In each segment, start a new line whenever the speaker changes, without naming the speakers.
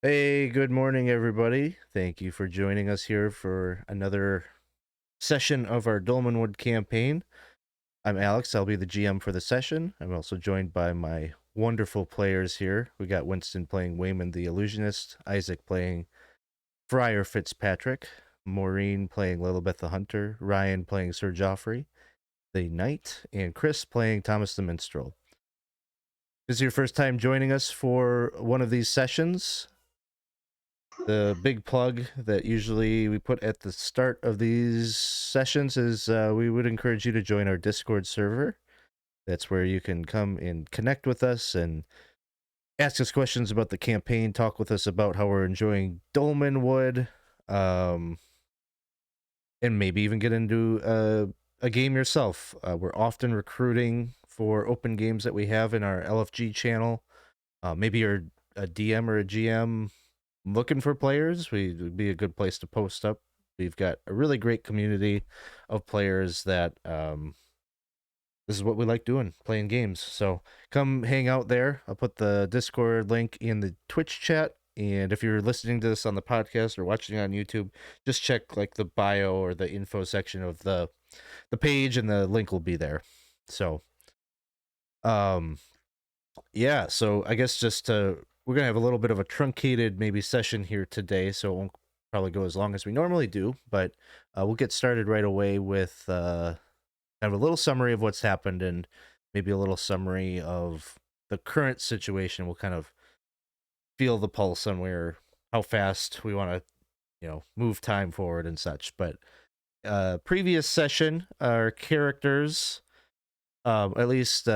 Hey, good morning, everybody. Thank you for joining us here for another session of our Dolmenwood campaign. I'm Alex. I'll be the GM for the session. I'm also joined by my wonderful players here. We got Winston playing Weymund the Illusionist, Issac playing Friar Fitzpatrick, Moreen playing Lillibeth the Hunter, Ryan playing Sir Geoffrey the Knight, and Chris playing Thomas the Minstrel. This is your first time joining us for one of these sessions. The big plug that usually we put at the start of these sessions is we would encourage you to join our Discord server. That's where you can come and connect with us and ask us questions about the campaign, talk with us about how we're enjoying Dolmenwood, and maybe even get into a game yourself. We're often recruiting for open games that we have in our LFG channel. Maybe you're a DM or a GM looking for players, would be a good place to post up. We've got a really great community of players that this is what we like doing, playing games. So come hang out there. I'll put the Discord link in the Twitch chat. And if you're listening to this on the podcast or watching on YouTube, just check like the bio or the info section of the page, and the link will be there. So, yeah. So I guess we're gonna have a little bit of a truncated maybe session here today, so it won't probably go as long as we normally do. But we'll get started right away with kind of a little summary of what's happened and maybe a little summary of the current situation. We'll kind of feel the pulse on where how fast we want to move time forward and such. But previous session, our characters, at least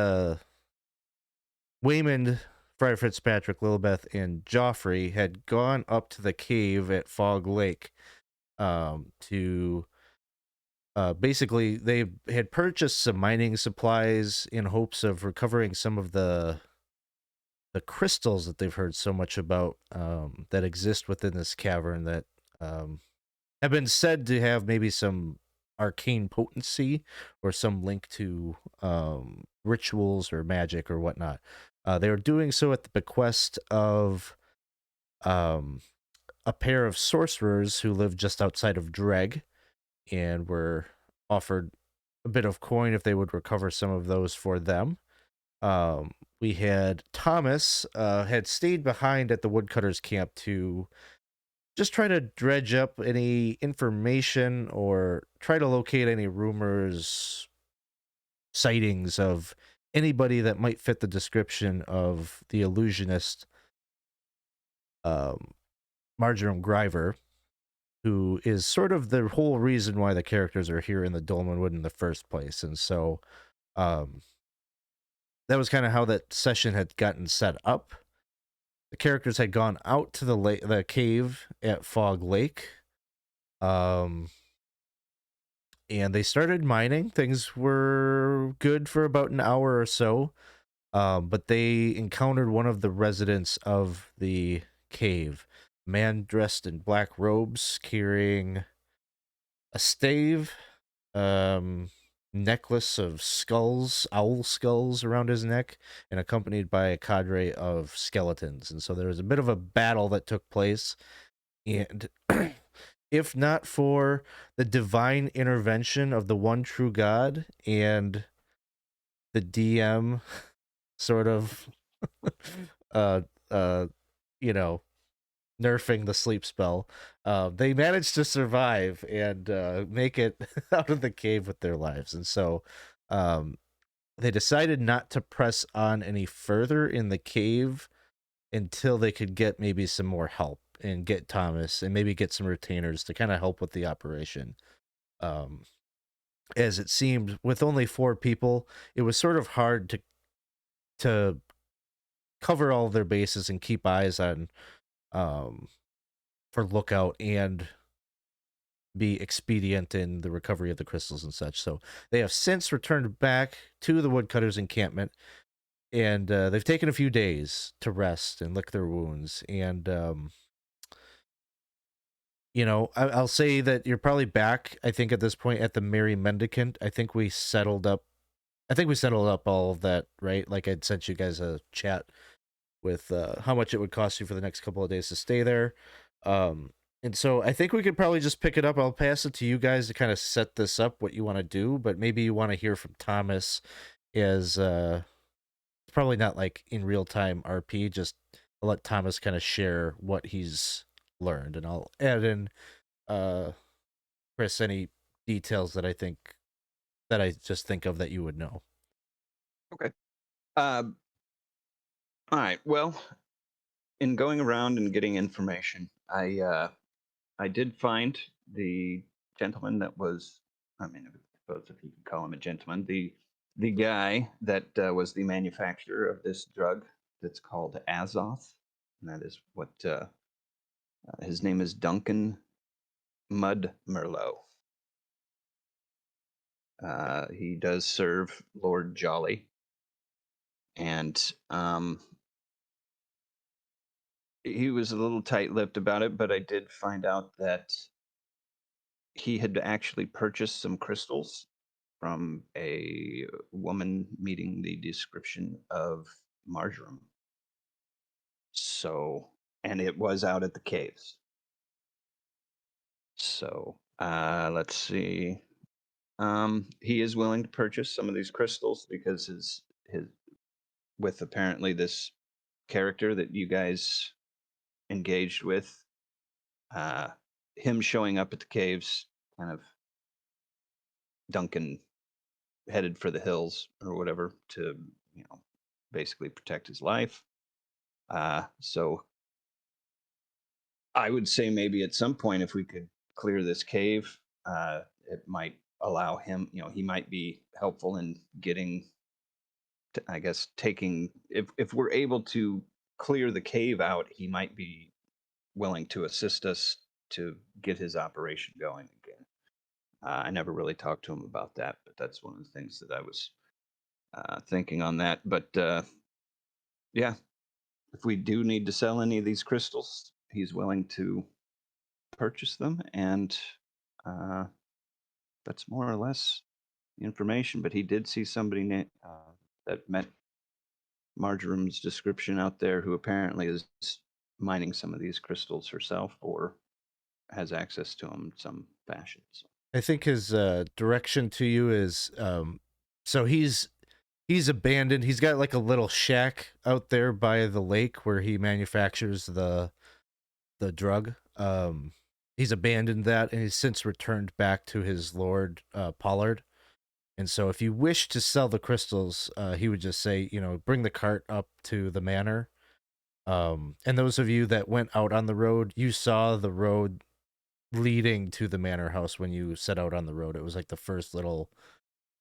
Weymund, Friar Fitzpatrick, Lillibeth, and Geoffrey had gone up to the cave at Fog Lake to basically they had purchased some mining supplies in hopes of recovering some of the crystals that they've heard so much about, that exist within this cavern, that have been said to have maybe some arcane potency or some link to rituals or magic or whatnot. They were doing so at the bequest of a pair of sorcerers who lived just outside of Dreg, and were offered a bit of coin if they would recover some of those for them. We had Thomas had stayed behind at the woodcutters camp to just try to dredge up any information or try to locate any rumors, sightings of anybody that might fit the description of the illusionist, um, Marjoram Griver, who is sort of the whole reason why the characters are here in the Dolmenwood in the first place. And so um, that was kind of how that session had gotten set up. The characters had gone out to the cave at Fog Lake, and they started mining. Things were good for about an hour or so, but they encountered one of the residents of the cave, a man dressed in black robes, carrying a stave, um, necklace of skulls, owl skulls around his neck, and accompanied by a cadre of skeletons. And so there was a bit of a battle that took place. And if not for the divine intervention of the one true God and the DM sort of uh uh you know nerfing the sleep spell, they managed to survive and make it out of the cave with their lives. And so um they decided not to press on any further in the cave until they could get maybe some more help and get Thomas and maybe get some retainers to kind of help with the operation. um as it seemed, with only 4 people, it was sort of hard to cover all of their bases and keep eyes on, um for lookout, and be expedient in the recovery of the crystals and such. So they have since returned back to the woodcutters encampment, and they've taken a few days to rest and lick their wounds. And I'll say that you're probably back, I think, at this point at the Merry Mendicant. I think we settled up all of that, right? Like, I'd sent you guys a chat with how much it would cost you for the next couple of days to stay there. Um, and so I think we could probably just pick it up. I'll pass it to you guys to kind of set this up, what you want to do, but maybe you want to hear from Thomas as probably not like in real time RP, just I'll let Thomas kind of share what he's learned, and I'll add in uh Chris any details that I just think of that you would know.
Okay. Uh, all right. Well, in going around and getting information, I did find the gentleman that was, I mean, I suppose if you could call him a gentleman, the guy that was the manufacturer of this drug that's called Azoth, and that is what his name is Duncan Mud Merlot. He does serve Lord Jolly, and he was a little tight-lipped about it, but I did find out that he had actually purchased some crystals from a woman meeting the description of marjoram. So, and it was out at the caves. So, let's see. He is willing to purchase some of these crystals because his with apparently this character that you guys engaged with, uh, him showing up at the caves, kind of Duncan headed for the hills or whatever to, you know, basically protect his life. So I would say maybe at some point, if we could clear this cave, it might allow him, you know, he might be helpful in getting, I guess, taking, if we're able to clear the cave out, he might be willing to assist us to get his operation going again. I never really talked to him about that, but that's one of the things that I was thinking on that. But yeah, if we do need to sell any of these crystals, he's willing to purchase them, and uh, that's more or less the information. But he did see somebody that met Marjorie's description out there, who apparently is mining some of these crystals herself, or has access to them in some fashion. So.
I think his direction to you is so he's abandoned. He's got like a little shack out there by the lake where he manufactures the drug. He's abandoned that and he's since returned back to his lord Pollard. And so if you wish to sell the crystals, he would just say, you know, bring the cart up to the manor. And those of you that went out on the road, you saw the road leading to the manor house when you set out on the road. It was like the first little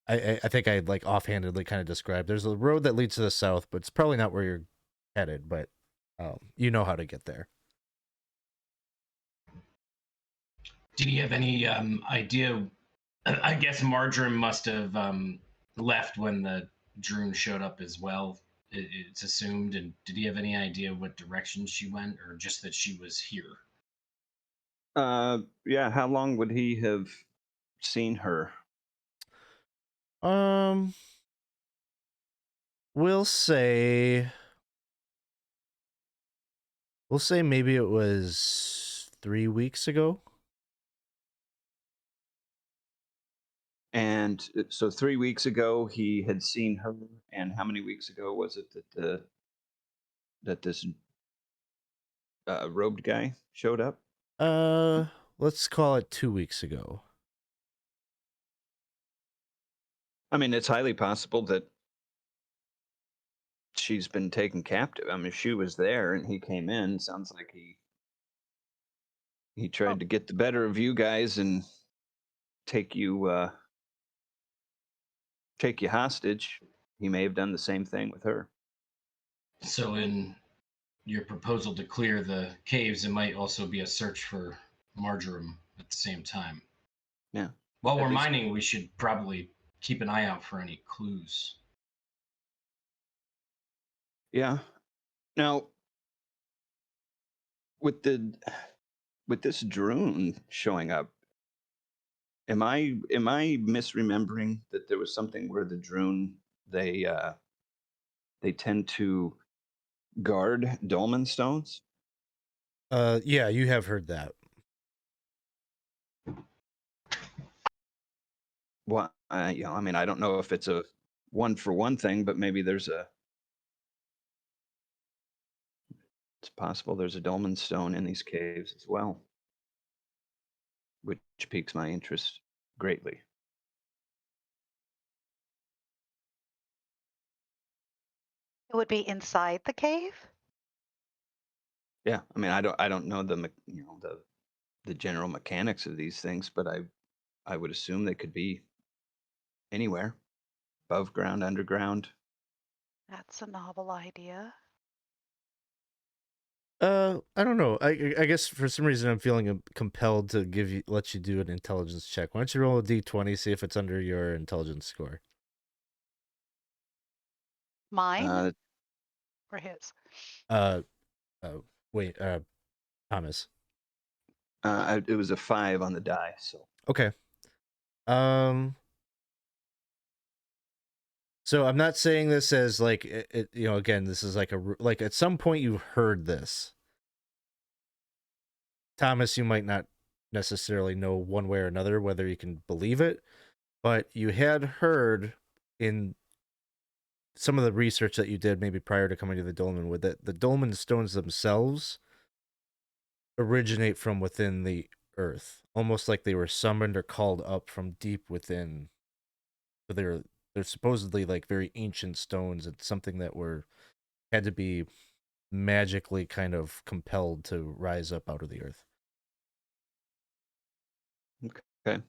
I think I like offhandedly kind of described. There's a road that leads to the south, but it's probably not where you're headed, but you know how to get there.
Did he have any idea? I guess Marjoram must have left when the Droon showed up as well. It's assumed. And did he have any idea what direction she went, or just that she was here?
Yeah. How long would he have seen her?
Um, we'll say maybe it was 3 weeks ago.
And so 3 weeks ago he had seen her, and how many weeks ago was it that this robed guy showed up?
Let's call it 2 weeks ago.
I mean, it's highly possible that she's been taken captive. I mean, she was there and he came in. Sounds like he tried to get the better of you guys and take you take you hostage. He may have done the same thing with her.
So, in your proposal to clear the caves, it might also be a search for Marjoram at the same time.
Yeah.
While
At
we're
least,
mining, we should probably keep an eye out for any clues.
yeah. Now, with the with this drone showing up, am I misremembering that there was something where the drone they tend to guard dolmen stones?
Yeah, you have heard that.
Well, I mean, I don't know if it's a one for one thing, but maybe it's possible there's a dolmen stone in these caves as well, which piques my interest greatly.
It would be inside the cave?
Yeah, I mean, I don't know the general mechanics of these things, but I would assume they could be anywhere, above ground, underground.
That's a novel idea.
I don't know. I guess for some reason I'm feeling compelled to let you do an intelligence check. Why don't you roll a d20, see if it's under your intelligence score?
Mine or his?
Wait, Thomas.
It was a 5 on the die, so
Okay. So I'm not saying this as like again, this is like like at some point you heard this. Thomas, you might not necessarily know one way or another whether you can believe it, but you had heard in some of the research that you did maybe prior to coming to the Dolmenwood that the dolmen stones themselves originate from within the earth, almost like they were summoned or called up from deep within. So they're supposedly like very ancient stones. It's something that had to be magically kind of compelled to rise up out of the earth.
okay.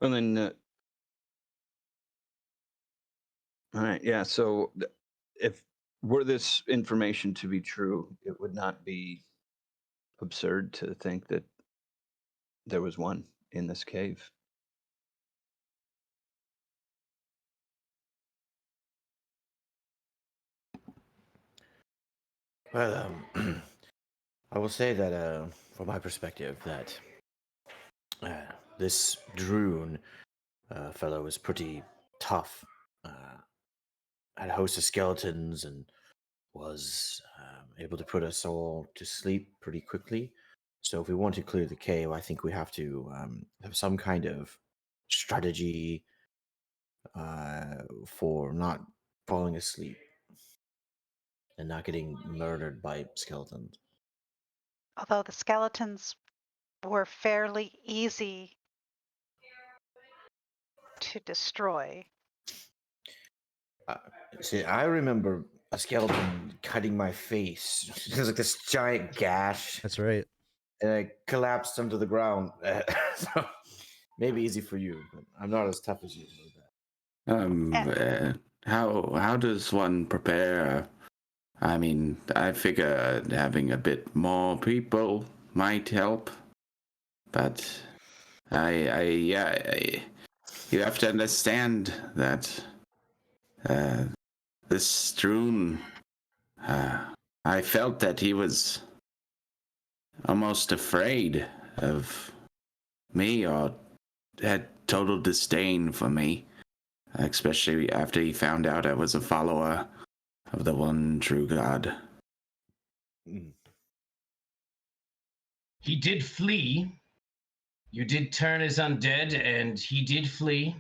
Well then, all right, yeah. So if were this information to be true, it would not be absurd to think that there was one in this cave.
Well, I will say that, from my perspective, that this Droon fellow is pretty tough. Had a host of skeletons and was able to put us all to sleep pretty quickly. So if we want to clear the cave, I think we have to have some kind of strategy for not falling asleep and not getting murdered by skeletons.
Although the skeletons were fairly easy to destroy.
See, I remember a skeleton cutting my face. There's like this giant gash,
That's right.
and I collapsed onto the ground. So maybe easy for you, but I'm not as tough as you.
How does one prepare? I mean, I figure having a bit more people might help, but you have to understand that this Droon, I felt that he was almost afraid of me or had total disdain for me, especially after he found out I was a follower of the one true God.
He did flee. You did turn his undead, and he did flee.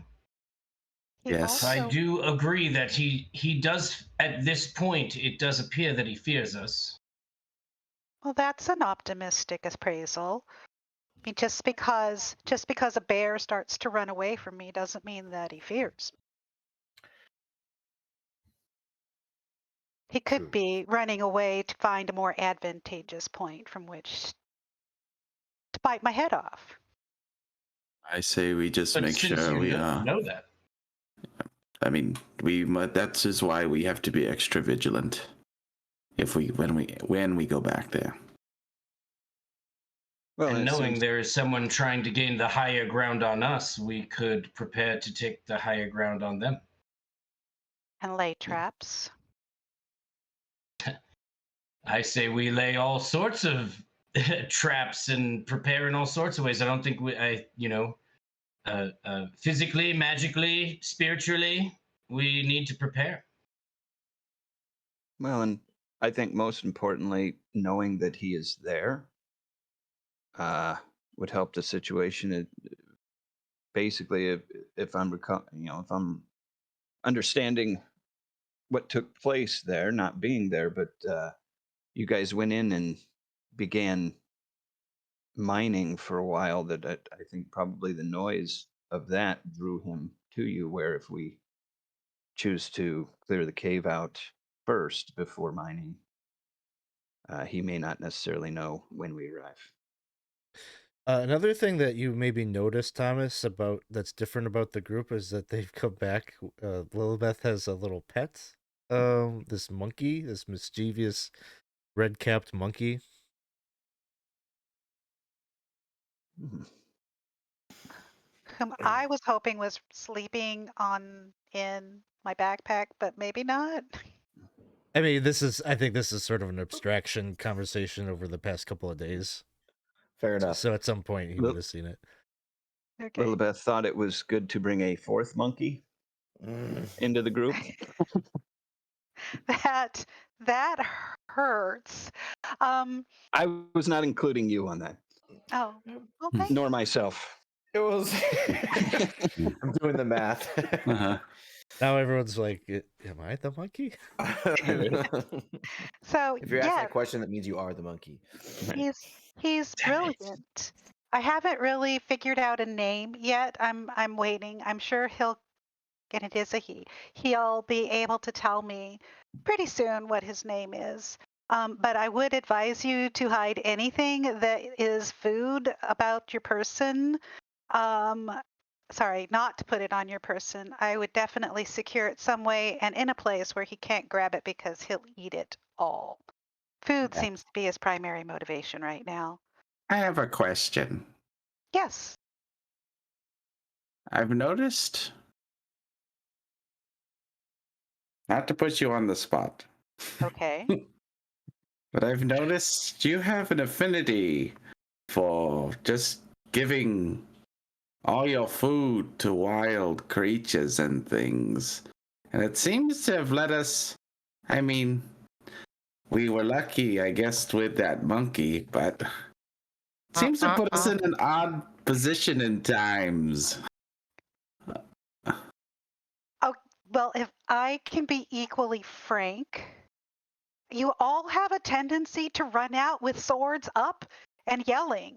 Yes.
Also,
I do agree that he does, at this point, it does appear that he fears us.
well, that's an optimistic appraisal. I mean, just because a bear starts to run away from me doesn't mean that he fears. He could
True.
be running away to find a more advantageous point from which to bite my head off.
I say we just
But
make
since
sure
you
we
know that.
I mean, that is why we have to be extra vigilant when we go back there.
Well,
And
it
knowing
seems-
there is someone trying to gain the higher ground on us, we could prepare to take the higher ground on them.
And lay traps.
I say we lay all sorts of traps and prepare in all sorts of ways. I don't think physically, magically, spiritually, we need to prepare.
Well, and I think most importantly, knowing that he is there would help the situation. Basically, if I'm if I'm understanding what took place there, not being there, but you guys went in and began mining for a while. That I think probably the noise of that drew him to you. Where if we choose to clear the cave out first before mining, he may not necessarily know when we arrive.
Another thing that you maybe noticed, Thomas, about that's different about the group is that they've come back. Lillibeth has a little pet, this monkey, this mischievous red-capped monkey.
Whom I was hoping was sleeping in my backpack, but maybe not.
I mean, I think this is sort of an abstraction conversation over the past couple of days.
Fair enough.
So at some point he would have seen it.
Okay.
Lillibeth thought it was good to bring a fourth monkey into the group.
That hurts.
I was not including you on that,
Oh, okay.
nor myself.
It was. I'm doing the math.
Uh-huh.
Now everyone's like, "Am I the monkey?"
So
If you're asking
yeah,
that question, that means you are the monkey.
he's
Damn it.
brilliant. I haven't really figured out a name yet. I'm waiting. I'm sure and it is a he. He'll be able to tell me pretty soon what his name is. But I would advise you to hide anything that is food about your person. Sorry, not to put it on your person. I would definitely secure it some way and in a place where he can't grab it because he'll eat it all. Food
Okay.
seems to be his primary motivation right now.
I have a question.
Yes.
I've noticed, not to put you on the spot,
Okay.
but I've noticed you have an affinity for just giving all your food to wild creatures and things. And it seems to have led us, I mean, we were lucky, I guess, with that monkey, but it seems to put us in an odd position in times.
Oh, well, if I can be equally frank, you all have a tendency to run out with swords up and yelling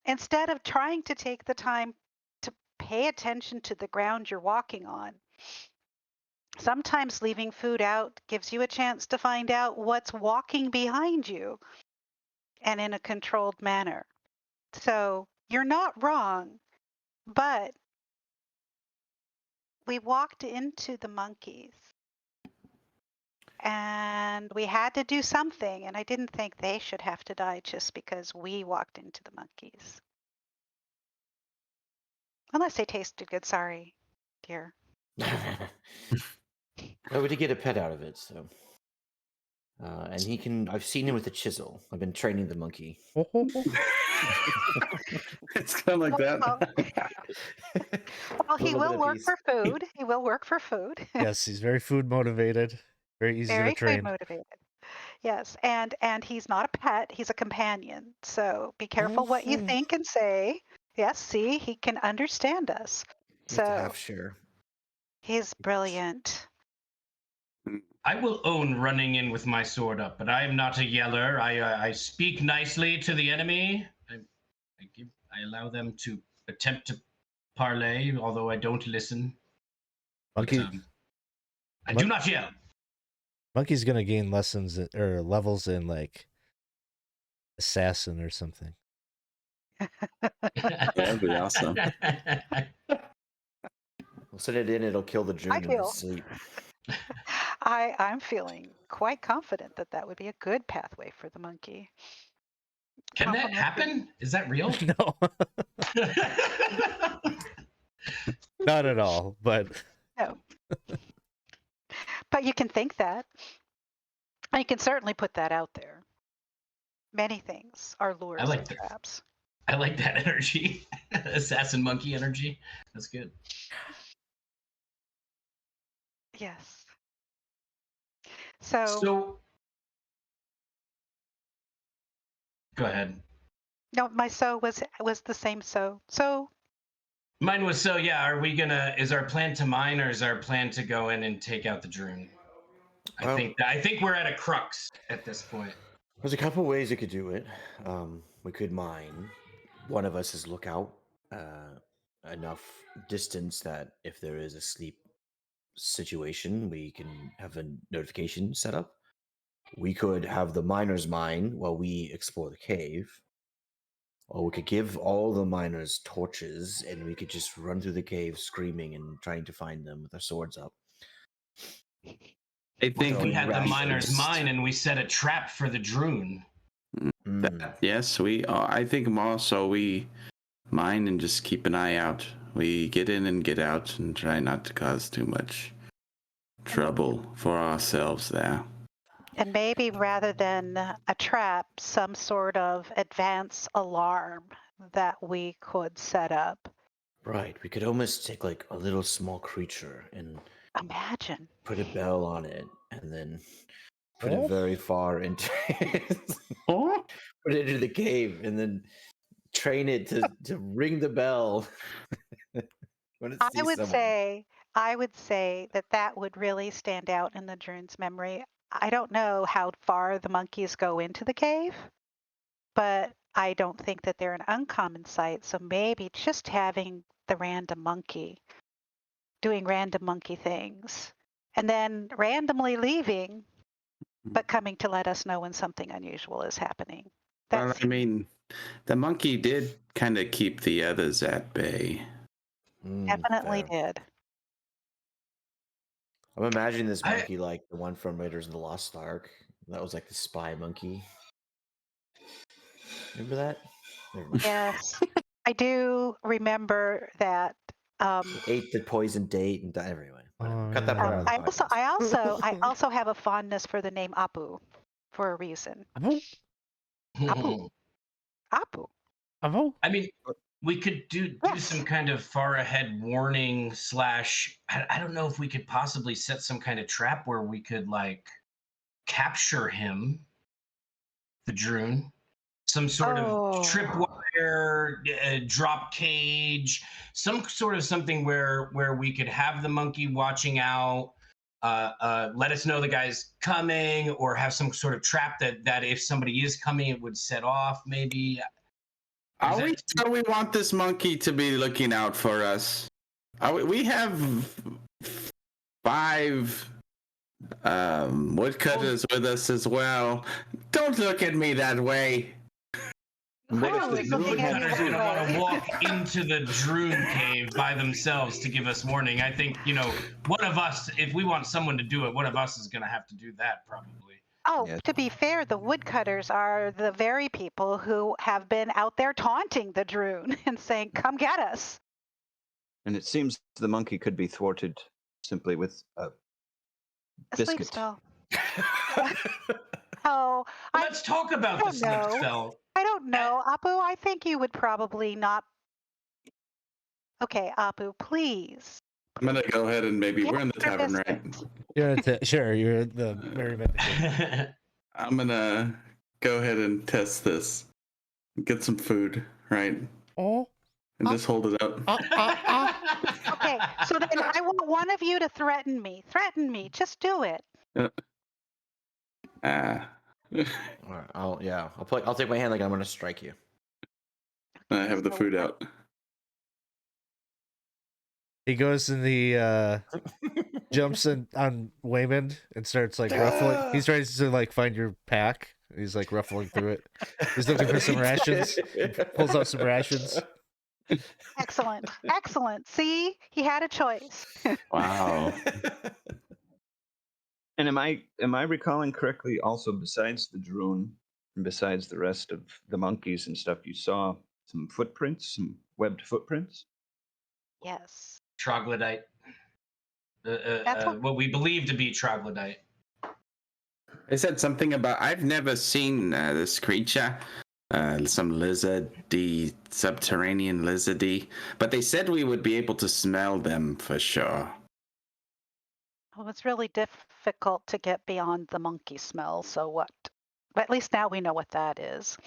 instead of trying to take the time to pay attention to the ground you're walking on. Sometimes leaving food out gives you a chance to find out what's walking behind you and in a controlled manner. So you're not wrong, but we walked into the monkeys and we had to do something, and I didn't think they should have to die just because we walked into the monkeys. Unless they tasted good, sorry, dear.
Well, we did get a pet out of it, so. And he can. I've seen him with a chisel. I've been training the monkey.
It's kind of like that.
Well, he
Little bit
will
of
work
peace.
for food. He will work for food.
Yes, he's very food motivated, very easy
Very
to train.
food motivated. Yes, and he's not a pet. He's a companion. So be careful what you think and say. Yes, see, he can understand us.
You have to
So
half share.
he's brilliant.
I will own running in with my sword up, but I am not a yeller. I speak nicely to the enemy. I allow them to attempt to parley, although I don't listen.
Monkey,
But, I do not yell.
monkey's gonna gain or levels in like assassin or something.
That'd be awesome.
We'll set it in. It'll kill the June in
feel-
his sleep.
I'm feeling quite confident that would be a good pathway for the monkey.
Can that happen? Is that real?
No, not at all. But
No. But you can think that. And you can certainly put that out there. Many things are lures
like
and
that.
traps.
I like that energy. Assassin monkey energy. That's good.
Yes. So
Go ahead.
No, my so was the same so. So
Mine was so, yeah, is our plan to mine or is our plan to go in and take out the Droon? I think we're at a crux at this point.
There's a couple ways you could do it. We could mine. One of us is lookout enough distance that if there is a sleep situation, we can have a notification set up. We could have the miners mine while we explore the cave. Or we could give all the miners torches and we could just run through the cave screaming and trying to find them with our swords up.
I think
We had the miners
rations.
mine and we set a trap for the Droon.
yes, we are. I think more so we mine and just keep an eye out. We get in and get out and try not to cause too much trouble for ourselves there.
and maybe rather than a trap, some sort of advance alarm that we could set up.
Right. We could almost take like a little small creature and
Imagine.
put a bell on it and then put it very far into put it into the cave and then train it to ring the bell when it sees someone.
I would say that would really stand out in the Droon's memory. I don't know how far the monkeys go into the cave, but I don't think that they're an uncommon sight. So maybe just having the random monkey doing random monkey things and then randomly leaving, but coming to let us know when something unusual is happening.
Well, I mean, the monkey did kind of keep the others at bay.
Definitely
Fair.
did.
I'm imagining this monkey like the one from Raiders of the Lost Ark. That was like the spy monkey. Remember that?
Yes. I do remember that.
He ate the poison date and died everywhere. Cut that part out of the
I also have a fondness for the name Apu for a reason. Apu. Apu.
I mean, we could do some kind of far ahead warning / I don't know if we could possibly set some kind of trap where we could like capture him, the Droon, some sort of tripwire, drop cage, some sort of something where we could have the monkey watching out, let us know the guy's coming, or have some sort of trap that if somebody is coming, it would set off maybe.
Are we sure we want this monkey to be looking out for us? We have 5 woodcutters with us as well. Don't look at me that way.
Woodcutters are going to want to walk into the Droon cave by themselves to give us warning. I think, one of us, if we want someone to do it, one of us is going to have to do that probably.
Oh, to be fair, the woodcutters are the very people who have been out there taunting the Droon and saying, come get us.
And it seems the monkey could be thwarted simply with a biscuit.
Sleep spell.
Let's talk about the sleep spell.
I don't know. Apu, I think you would probably not. Okay, Apu, please.
I'm going to go ahead and we're in the tavern, right?
Sure, you're the merryman.
I'm going to go ahead and test this. Get some food, right? And just hold it up.
Okay, so then I want one of you to threaten me. Threaten me. Just do it.
I'll take my hand like I'm going to strike you.
I have the food out.
He goes in the jumps on Weymund and starts like ruffling. He tries to like find your pack. He's like ruffling through it. He's looking for some rations. Pulls out some rations.
Excellent. See, he had a choice.
Wow.
And am I recalling correctly? Also, besides the Droon and besides the rest of the monkeys and stuff, you saw some footprints, some webbed footprints.
Yes.
Troglodyte. What we believe to be troglodyte.
They said something about, I've never seen this creature, some lizardy, subterranean lizardy, but they said we would be able to smell them for sure.
Well, it's really difficult to get beyond the monkey smell, so what? But at least now we know what that is.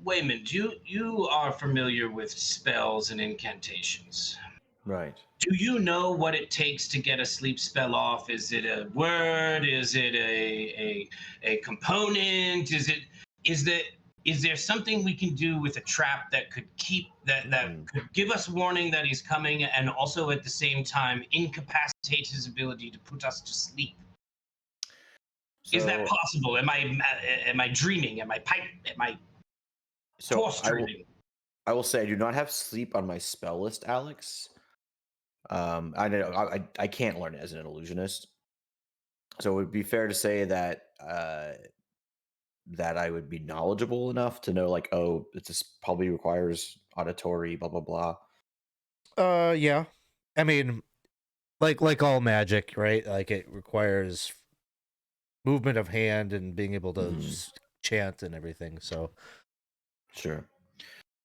Weymund, you are familiar with spells and incantations.
Right.
Do you know what it takes to get a sleep spell off? Is it a word? Is it a component? Is there something we can do with a trap that could keep that could give us warning that he's coming, and also at the same time incapacitate his ability to put us to sleep? Is that
So,
possible? Am I dreaming? Am I
so
force
I will,
dreaming?
I will say I do not have sleep on my spell list, Alex. I know I can't learn it as an illusionist, so it would be fair to say that that I would be knowledgeable enough to know, like, oh, it just probably requires auditory, blah blah blah.
Yeah. I mean, like all magic, right? Like it requires movement of hand and being able to just chant and everything. So
Sure.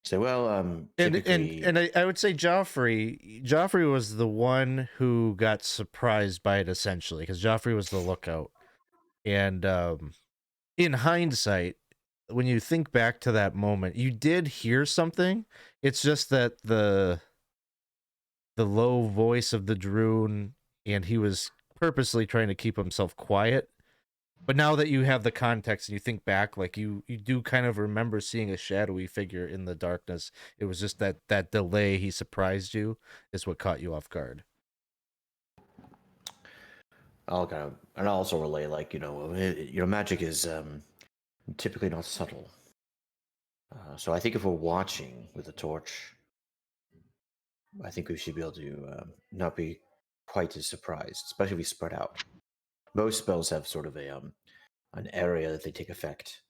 So well,
and
typically,
I would say Geoffrey was the one who got surprised by it essentially, because Geoffrey was the lookout. And in hindsight, when you think back to that moment, you did hear something. It's just that the low voice of the Droon, and he was purposely trying to keep himself quiet. But now that you have the context and you think back, like you do kind of remember seeing a shadowy figure in the darkness. It was just that delay, he surprised you, is what caught you off guard.
I'll kind of, and I'll also relay, like, magic is typically not subtle. So I think if we're watching with a torch, I think we should be able to not be quite as surprised, especially if we spread out. Most spells have sort of an area that they take effect.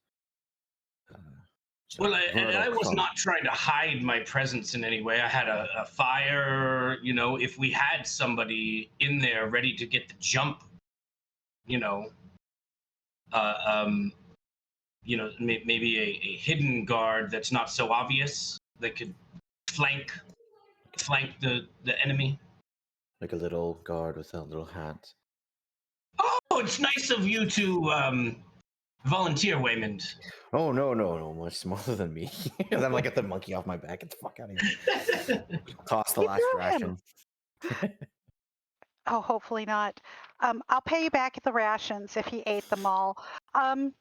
Well, I was not trying to hide my presence in any way. I had a fire, if we had somebody in there ready to get the jump, maybe a hidden guard that's not so obvious that could flank the enemy.
Like a little guard with a little hat.
Oh, it's nice of you to volunteer, Weymund.
Oh, no, much smaller than me. I'm like, get the monkey off my back. Get the fuck out of here. Toss the last ration.
Oh, hopefully not. I'll pay you back the rations if he ate them all. I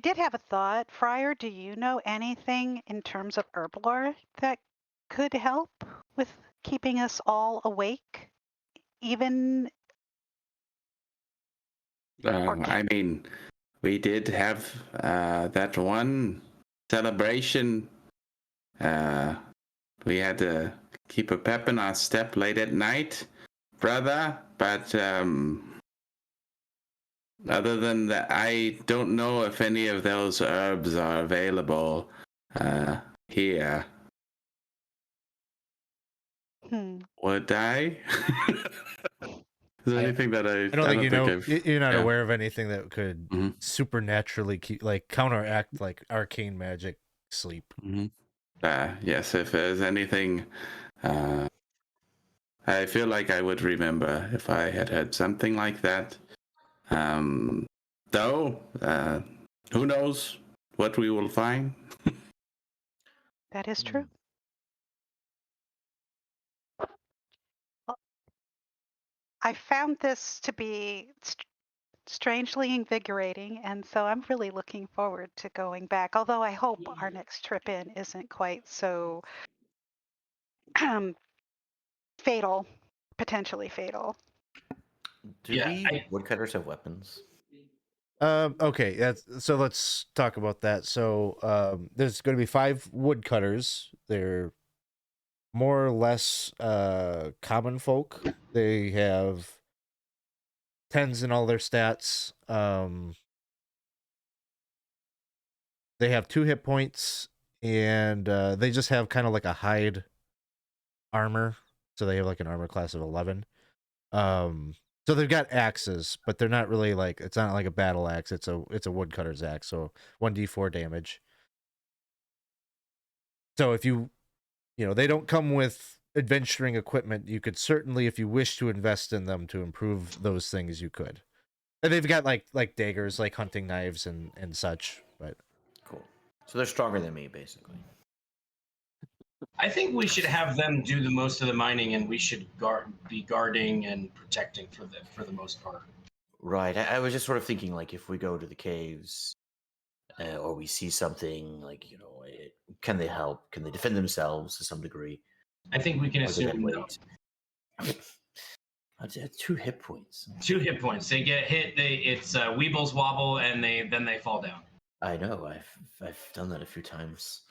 did have a thought. Friar, do you know anything in terms of herblore that could help with keeping us all awake? Even
I mean, we did have that one celebration. We had to keep a pep in our step late at night, brother. But other than that, I don't know if any of those herbs are available here. Would I? Is there anything that I
don't think you're not
yeah.
aware of anything that could supernaturally counteract like arcane magic sleep.
Yes, if there's anything, I feel like I would remember if I had heard something like that. Though, who knows what we will find?
That is true. I found this to be strangely invigorating, and so I'm really looking forward to going back. Although I hope our next trip in isn't quite so fatal, potentially fatal.
Do woodcutters have weapons?
Okay, so let's talk about that. So there's going to be 5 woodcutters. They're more or less common folk. They have 10s in all their stats. They have 2 hit points, and they just have kind of like a hide armor. So they have like an armor class of 11. So they've got axes, but they're not really like, it's not like a battle axe. It's a woodcutter's axe, so 1d4 damage. So if they don't come with adventuring equipment. You could certainly, if you wish to invest in them to improve those things, you could. And they've got like daggers, like hunting knives and such, but
So they're stronger than me, basically.
I think we should have them do the most of the mining, and we should be guarding and protecting for the most part.
Right. I was just sort of thinking, like, if we go to the caves or we see something, like, can they help? Can they defend themselves to some degree?
I think we can
Or do they
assume no.
wait? That's 2 hit points.
2 hit points. They get hit. It's Weebles wobble, and then they fall down.
I know. I've done that a few times.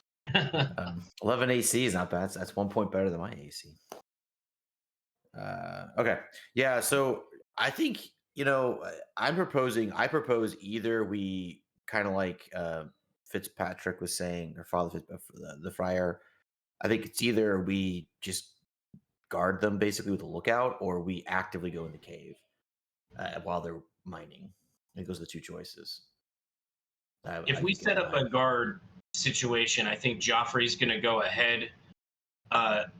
11 AC is not bad. That's 1 point better than my AC. Okay. Yeah. So I think I propose either we kind of like Fitzpatrick was saying, or the Friar. I think it's either we just guard them basically with a lookout, or we actively go in the cave while they're mining. I think those are the 2 choices.
If we set up a guard situation, I think Geoffrey's going to go ahead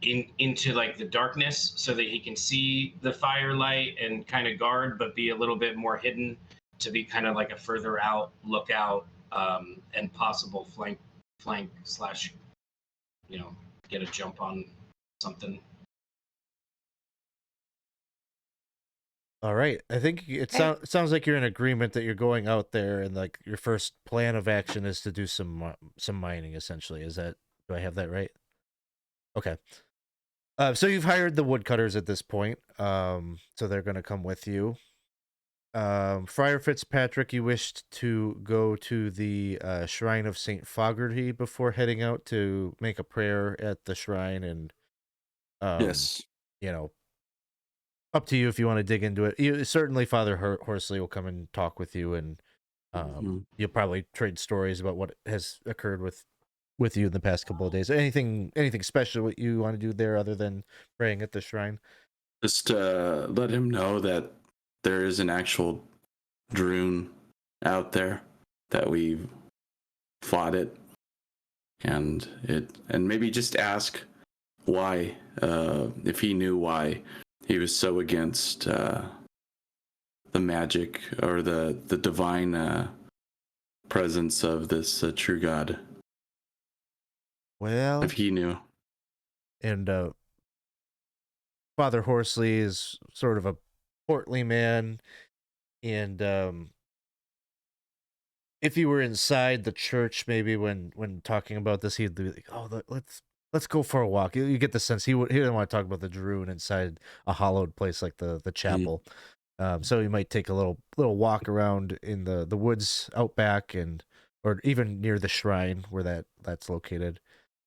into like the darkness so that he can see the firelight and kind of guard, but be a little bit more hidden to be kind of like a further out lookout and possible flank slash, get a jump on something.
All right. I think it sounds like you're in agreement that you're going out there, and like your first plan of action is to do some mining. Essentially, do I have that right? Okay. So you've hired the woodcutters at this point. So they're going to come with you. Friar Fitzpatrick, you wished to go to the shrine of St. Fogarty before heading out to make a prayer at the shrine, and
yes,
up to you if you want to dig into it. Certainly, Father Horsley will come and talk with you, and you'll probably trade stories about what has occurred with you in the past couple of days. Anything special what you want to do there other than praying at the shrine?
just let him know that there is an actual Droon out there, that we've fought it, and maybe just ask why, if he knew why he was so against the magic or the divine presence of this true god.
Well,
If he knew.
And Father Horsley is sort of a portly man, and if he were inside the church, maybe when talking about this, he'd be like, "Oh, let's go for a walk." You get the sense he didn't want to talk about the Droon inside a hallowed place like the chapel. So he might take a little walk around in the woods out back, or even near the shrine where that's located,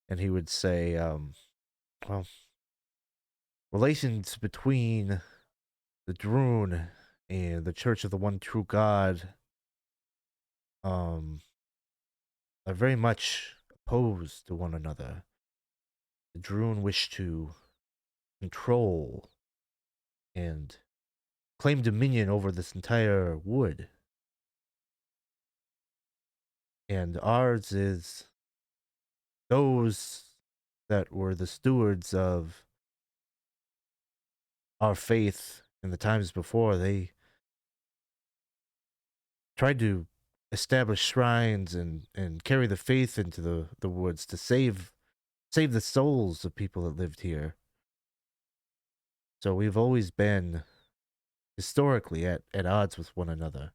and he would say, well, relations between the Droon and the Church of the One True God are very much opposed to one another. The Droon wish to control and claim dominion over this entire wood. And ours is those that were the stewards of our faith in the times before. They tried to establish shrines and carry the faith into the woods to save the souls of people that lived here. So we've always been historically at odds with one another.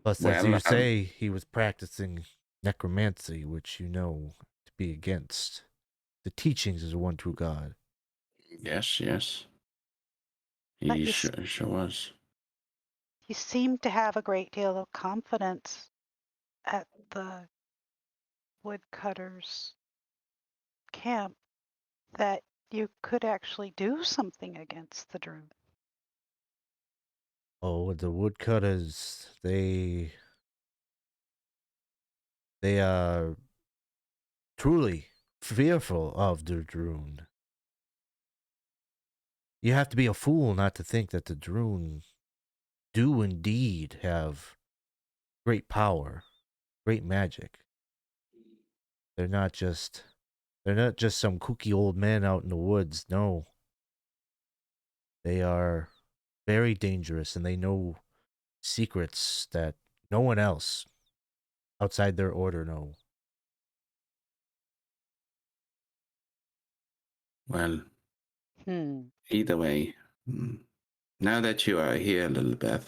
Plus, as you say, he was practicing necromancy, which you know to be against the teachings of the one true God.
Yes. He sure was.
You seem to have a great deal of confidence at the woodcutters' camp that you could actually do something against the Droon.
Oh, the woodcutters, they are truly fearful of the Droon. You have to be a fool not to think that the Droon do indeed have great power, great magic. They're not just some kooky old men out in the woods. No. They are very dangerous, and they know secrets that no one else outside their order know.
Well,
Hmm.
either way, now that you are here, Lillibeth,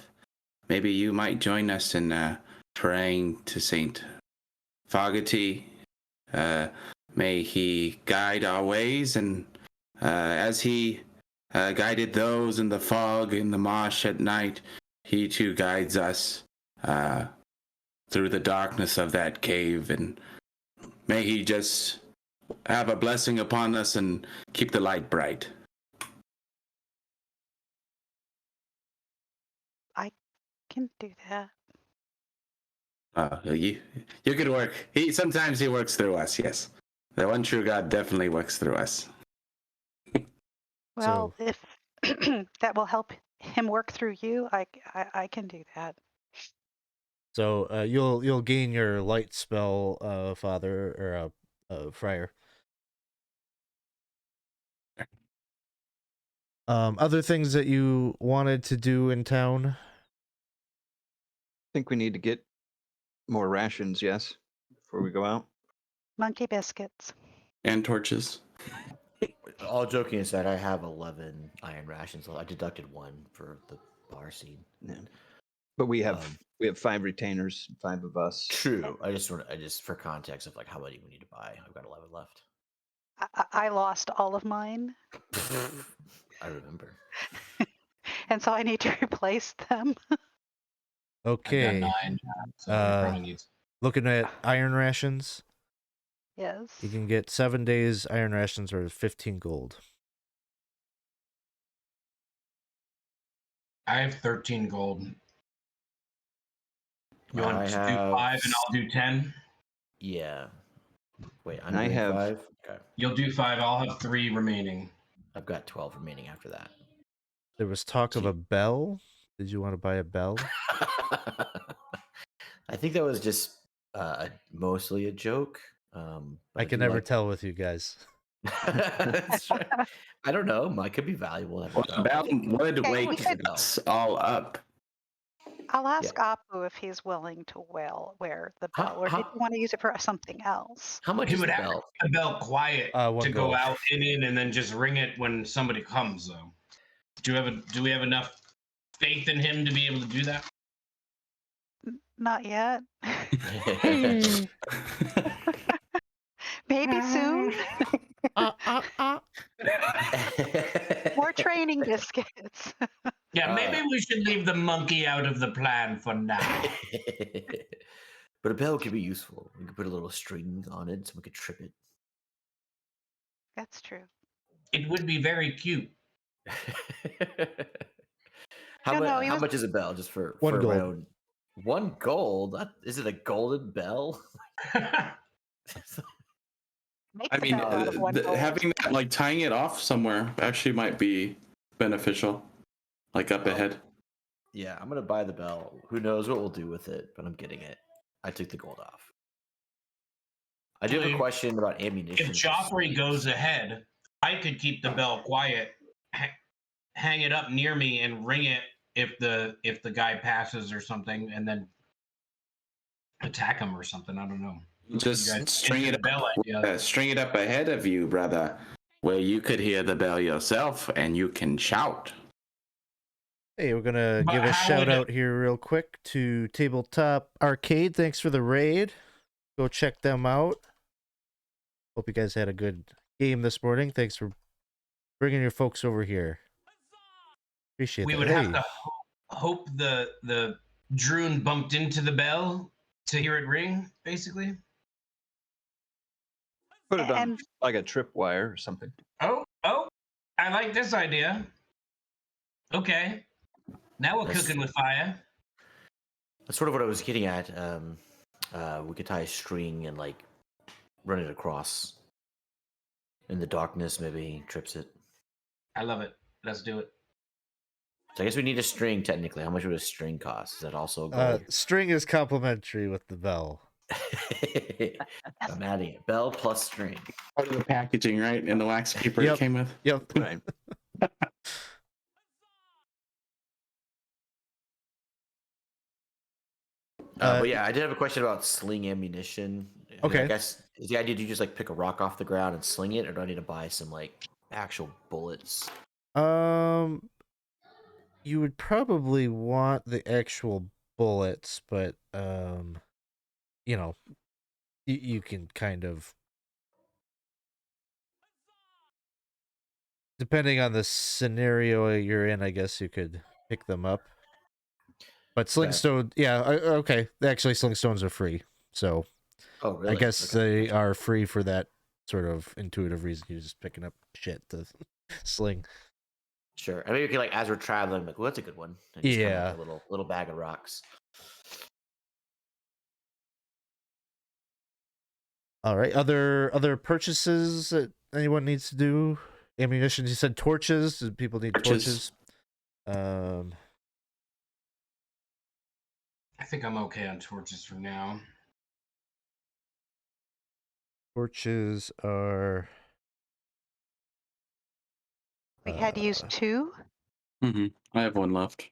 maybe you might join us in praying to Saint Fogarty. May he guide our ways, and as he guided those in the fog in the marsh at night, he too guides us through the darkness of that cave, and may he just have a blessing upon us and keep the light bright.
I can do that.
You could work. Sometimes he works through us. Yes, the one true God definitely works through us.
Well, if that will help him work through you, I can do that.
So you'll gain your light spell, Father, or Friar. Other things that you wanted to do in town?
I think we need to get more rations, yes, before we go out.
Monkey biscuits.
And torches.
All joking aside, I have 11 iron rations. I deducted 1 for the bar scene.
Yeah. But we have 5 retainers, 5 of us.
True. I just for context of like how many we need to buy. I've got 11 left.
I lost all of mine,
I remember.
and so I need to replace them.
Okay.
I've got 9, so we probably need.
Looking at iron rations,
Yes.
you can get 7 days iron rations or 15 gold.
I have 13 gold. You
I
want to do
have
5 and I'll do 10?
Yeah. Wait, I'm
And I
doing
have-
5. Okay.
You'll do 5. I'll have 3 remaining.
I've got 12 remaining after that.
There was talk of a bell. Did you want to buy a bell?
I think that was just mostly a joke.
I can never tell with you guys.
That's right. I don't know. Mine could be valuable.
Well, the bell would
Okay,
wake
we could-
us all up.
I'll ask Apu if he's willing to wear the bell, or if you want to use it for something else.
How much
He
is the
would have
bell?
the bell quiet
1
to
gold.
go out and then just ring it when somebody comes. Though, do we have enough faith in him to be able to do that?
Not yet. Maybe soon. More training biscuits.
Yeah, maybe we should leave the monkey out of the plan for now.
But a bell could be useful. We could put a little string on it so we could trip it.
That's true.
It would be very cute.
How
No, he was-
much is a bell? Just for
1
for
gold.
my own. 1 gold? Is it a golden bell?
Make
I
the
mean,
bell out of 1 gold.
having that, like tying it off somewhere actually might be beneficial, like up ahead.
Yeah, I'm gonna buy the bell. Who knows what we'll do with it, but I'm getting it. I took the gold off. I do have a question about ammunition.
If Geoffrey goes ahead, I could keep the bell quiet, hang it up near me, and ring it if the guy passes or something, and then attack him or something. I don't know.
Just
You guys
string
into
it
the bell
up.
idea.
String it up ahead of you, brother, where you could hear the bell yourself and you can shout.
Hey, we're gonna
But
give a
how
shout
would it-
out here real quick to Tabletop Arcade. Thanks for the raid. Go check them out. Hope you guys had a good game this morning. Thanks for bringing your folks over here. Appreciate
We
that.
would
Hey,
have to hope the Droon bumped into the bell to hear it ring, basically.
Put it on
And
like a tripwire or something.
Oh, I like this idea. Okay. Now we're
That's-
cooking with fire.
That's sort of what I was getting at. We could tie a string and like run it across in the darkness. Maybe he trips it.
I love it. Let's do it.
So I guess we need a string technically. How much would a string cost? Is that also gold?
string is complimentary with the bell.
I'm adding it. Bell plus string.
Part of the packaging, right? In the wax paper
Yep.
it came with.
Yep.
Right.
But yeah, I did have a question about sling ammunition. I mean,
Okay.
I guess is the idea, do you just like pick a rock off the ground and sling it, or do I need to buy some like actual bullets?
You would probably want the actual bullets, but you know, you can kind of, depending on the scenario you're in, I guess you could pick them up. But slingstone, yeah, okay. Actually, slingstones are free, so
Oh, really?
I guess
Okay.
they are free for that sort of intuitive reason. You're just picking up shit to sling.
Sure. I mean, you can like as we're traveling, like, well, that's a good one. And just kind of
Yeah.
like a little bag of rocks.
All right. Other purchases that anyone needs to do? Ammunition. You said torches. Do people need torches?
I think I'm okay on torches for now.
Torches are.
We had used 2.
I have one left.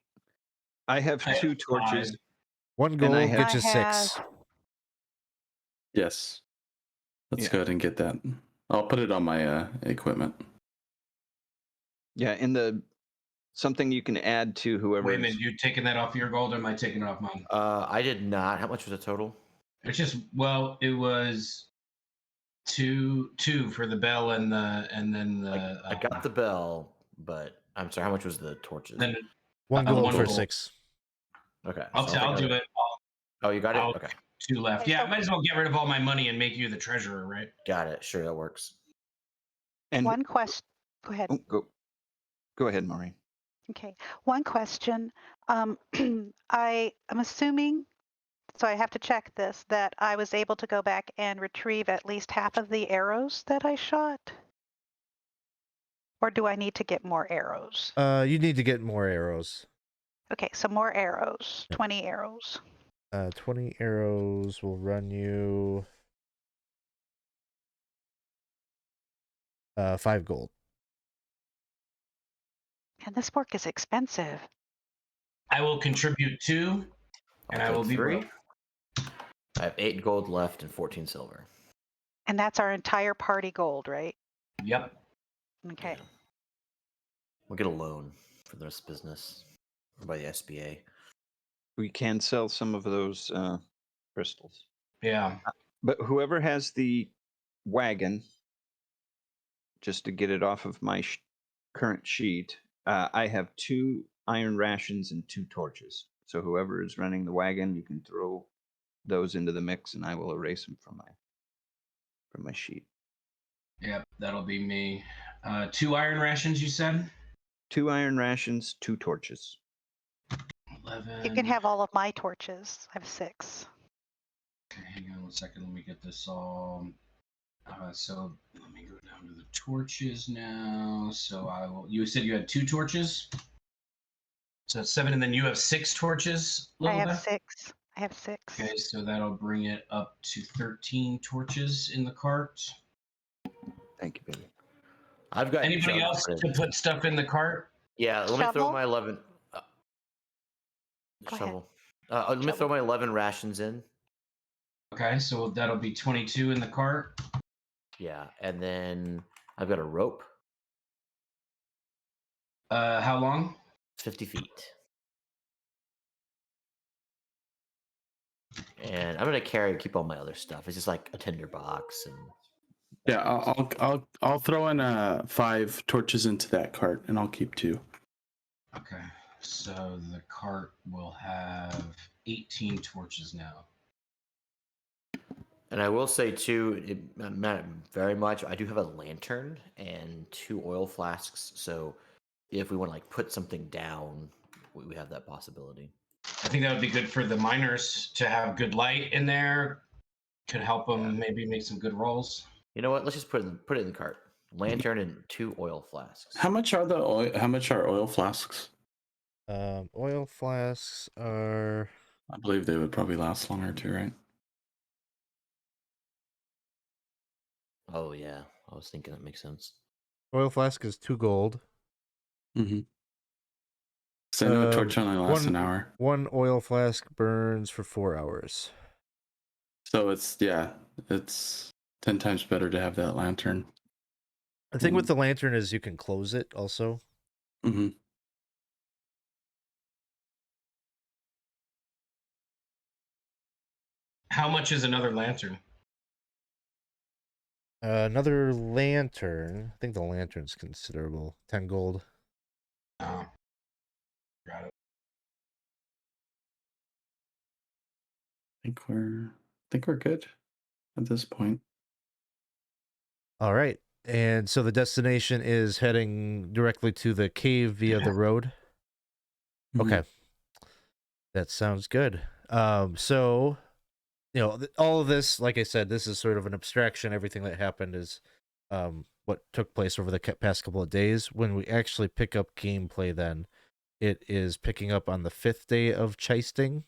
I have
I have
2 torches.
5.
1
And I
gold
have-
gets you
I
6.
have-
Yes. Let's
Yeah.
go ahead and get that. I'll put it on my equipment.
Yeah, in the something you can add to whoever.
Weymund, you taking that off your gold, or am I taking it off mine?
I did not. How much was the total?
It's just, well, it was two for the bell and then the.
I got the bell, but I'm sorry. How much was the torches?
Then
1 gold
one
for
gold.
6.
Okay.
I'll
so I think
do it.
Oh, you got it.
I'll-
Okay.
2 left.
Okay,
Yeah,
so-
I might as well get rid of all my money and make you the treasurer, right?
Got it. Sure, that works.
And
One question. Go ahead.
oh, go ahead, Maureen.
Okay. One question. I am assuming, so I have to check this, that I was able to go back and retrieve at least half of the arrows that I shot? Or do I need to get more arrows?
You need to get more arrows.
Okay, so more arrows. 20 arrows.
20 arrows will run you 5 gold.
And this work is expensive.
I will contribute 2, and I
I'll
will
take
be
3.
broke.
I have 8 gold left and 14 silver.
And that's our entire party gold, right?
Yep.
Okay.
Yeah. We'll get a loan for this business by the SBA.
We can sell some of those crystals.
Yeah.
But whoever has the wagon, just to get it off of my current sheet, I have 2 iron rations and 2 torches. So whoever is running the wagon, you can throw those into the mix, and I will erase them from my sheet.
Yep. That'll be me. 2 iron rations, you said?
2 iron rations, 2 torches.
11.
You can have all of my torches. I have 6.
Okay, hang on 1 second. Let me get this all. So let me go down to the torches now. So I will. You said you had 2 torches. So that's 7, and then you have 6 torches.
I have
Lillibeth?
6. I have 6.
Okay, so that'll bring it up to 13 torches in the cart.
Thank you, baby.
I've got
Anybody
jugs
else
for-
to put stuff in the cart?
Yeah, let me throw
Shovel?
my 11.
Go ahead.
Shovel. Let me throw my 11 rations in.
Okay, so that'll be 22 in the cart.
Yeah, and then I've got a rope,
How long?
50 feet. And I'm gonna keep all my other stuff. It's just like a tinder box and
Yeah, I'll throw in 5 torches into that cart, and I'll keep 2.
Okay, so the cart will have 18 torches now.
And I will say too, not very much. I do have a lantern and 2 oil flasks, so if we want to like put something down, we have that possibility.
I think that would be good for the miners to have good light in there. Could help them maybe make some good rolls.
You know what? Let's just put it in the cart. Lantern and 2 oil flasks.
How much are oil flasks?
Oil flasks are.
I believe they would probably last longer too, right?
Oh yeah, I was thinking that makes sense.
Oil flask is 2 gold.
Mm-hmm. So I know a torch only lasts an hour.
One oil flask burns for 4 hours.
So it's 10 times better to have that lantern.
The thing with the lantern is you can close it also.
Mm-hmm.
How much is another lantern?
Another lantern. I think the lantern's considerable. 10 gold.
Oh. Got it.
I think we're good at this point.
All right. And so the destination is heading directly to the cave via the road.
Mhm.
Okay. That sounds good. So, all of this, like I said, this is sort of an abstraction. Everything that happened is what took place over the past couple of days. When we actually pick up gameplay, then it is picking up on the 5th day of Chisting.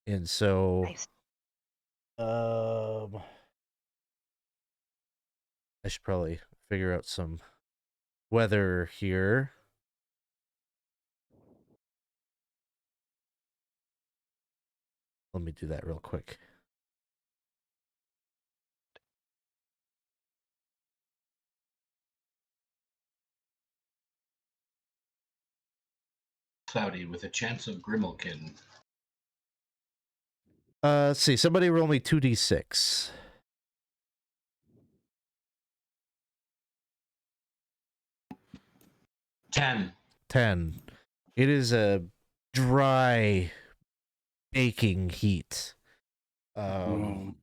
And so,
Nice.
I should probably figure out some weather here. Let me do that real quick.
Cloudy with a chance of Grimalkin.
Let's see. Somebody roll me 2d6.
10.
10. It is a dry, baking heat.
Whoa.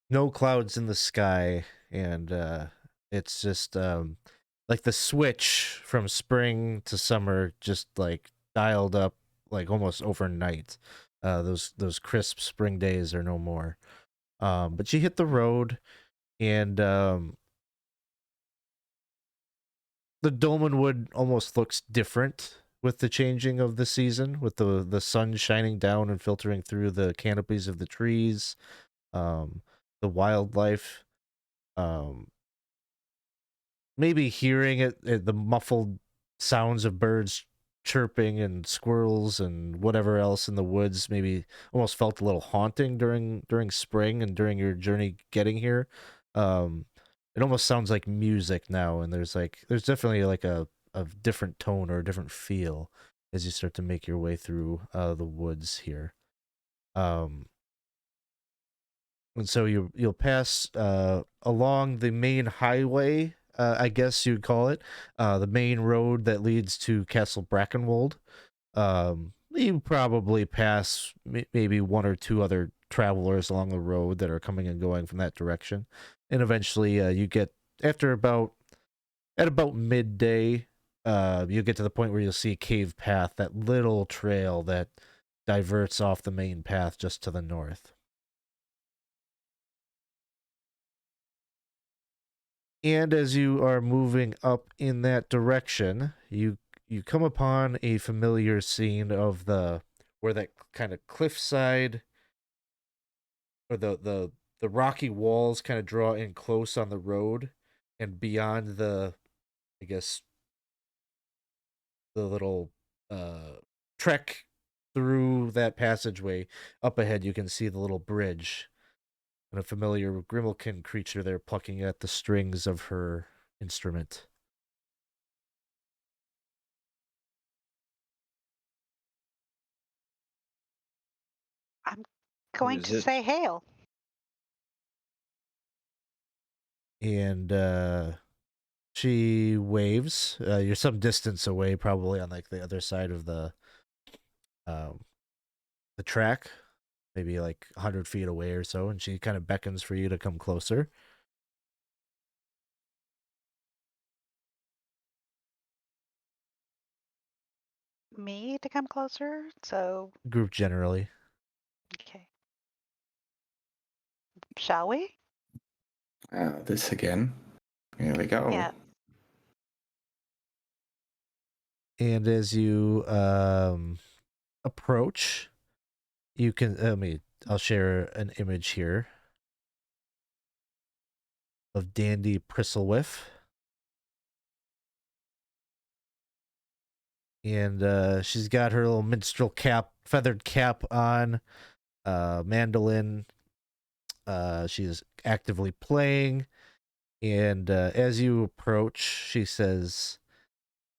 No clouds in the sky, and it's just like the switch from spring to summer just like dialed up like almost overnight. Those crisp spring days are no more. But you hit the road, and the Dolmenwood almost looks different with the changing of the season, with the sun shining down and filtering through the canopies of the trees, the wildlife, maybe hearing it, the muffled sounds of birds chirping and squirrels and whatever else in the woods maybe almost felt a little haunting during spring and during your journey getting here. It almost sounds like music now, and there's definitely like a different tone or a different feel as you start to make your way through the woods here. And so you'll pass along the main highway, I guess you'd call it, the main road that leads to Castle Brackenwold. You probably pass maybe one or two other travelers along the road that are coming and going from that direction, and eventually you get at about midday. You get to the point where you'll see a cave path, that little trail that diverts off the main path just to the north. And as you are moving up in that direction, you come upon a familiar scene of where that kind of cliffside or the rocky walls kind of draw in close on the road, and beyond I guess the little trek through that passageway up ahead, you can see the little bridge and a familiar Grimalkin creature there plucking at the strings of her instrument.
I'm going
is
to
this?
say hail.
And she waves. You're some distance away, probably on like the other side of the track, maybe like 100 feet away or so, and she kind of beckons for you to come closer.
Me to come closer. So,
Group generally.
okay. Shall we?
This again. Here we go.
Yeah.
And as you approach, you can. I'll share an image here of Dandy Pristlewhif. And she's got her little minstrel cap, feathered cap on, mandolin. She's actively playing. And as you approach, she says,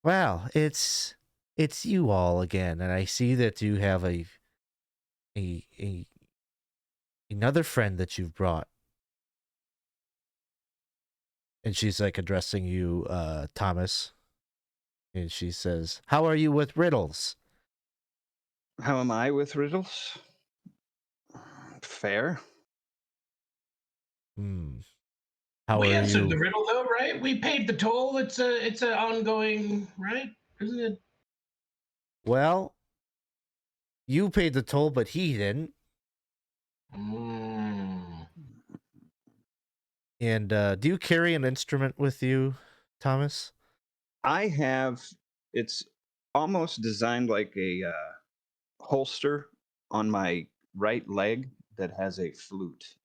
"Wow, it's you all again, and I see that you have a another friend that you've brought." And she's like addressing you, Thomas. And she says, "How are you with riddles?"
How am I with riddles? Fair.
How
We
are
answered
you?
the riddle though, right? We paid the toll. It's a ongoing, right? Isn't it?
Well, you paid the toll, but he didn't.
Mm.
And do you carry an instrument with you, Thomas?
I have. It's almost designed like a holster on my right leg that has a flute.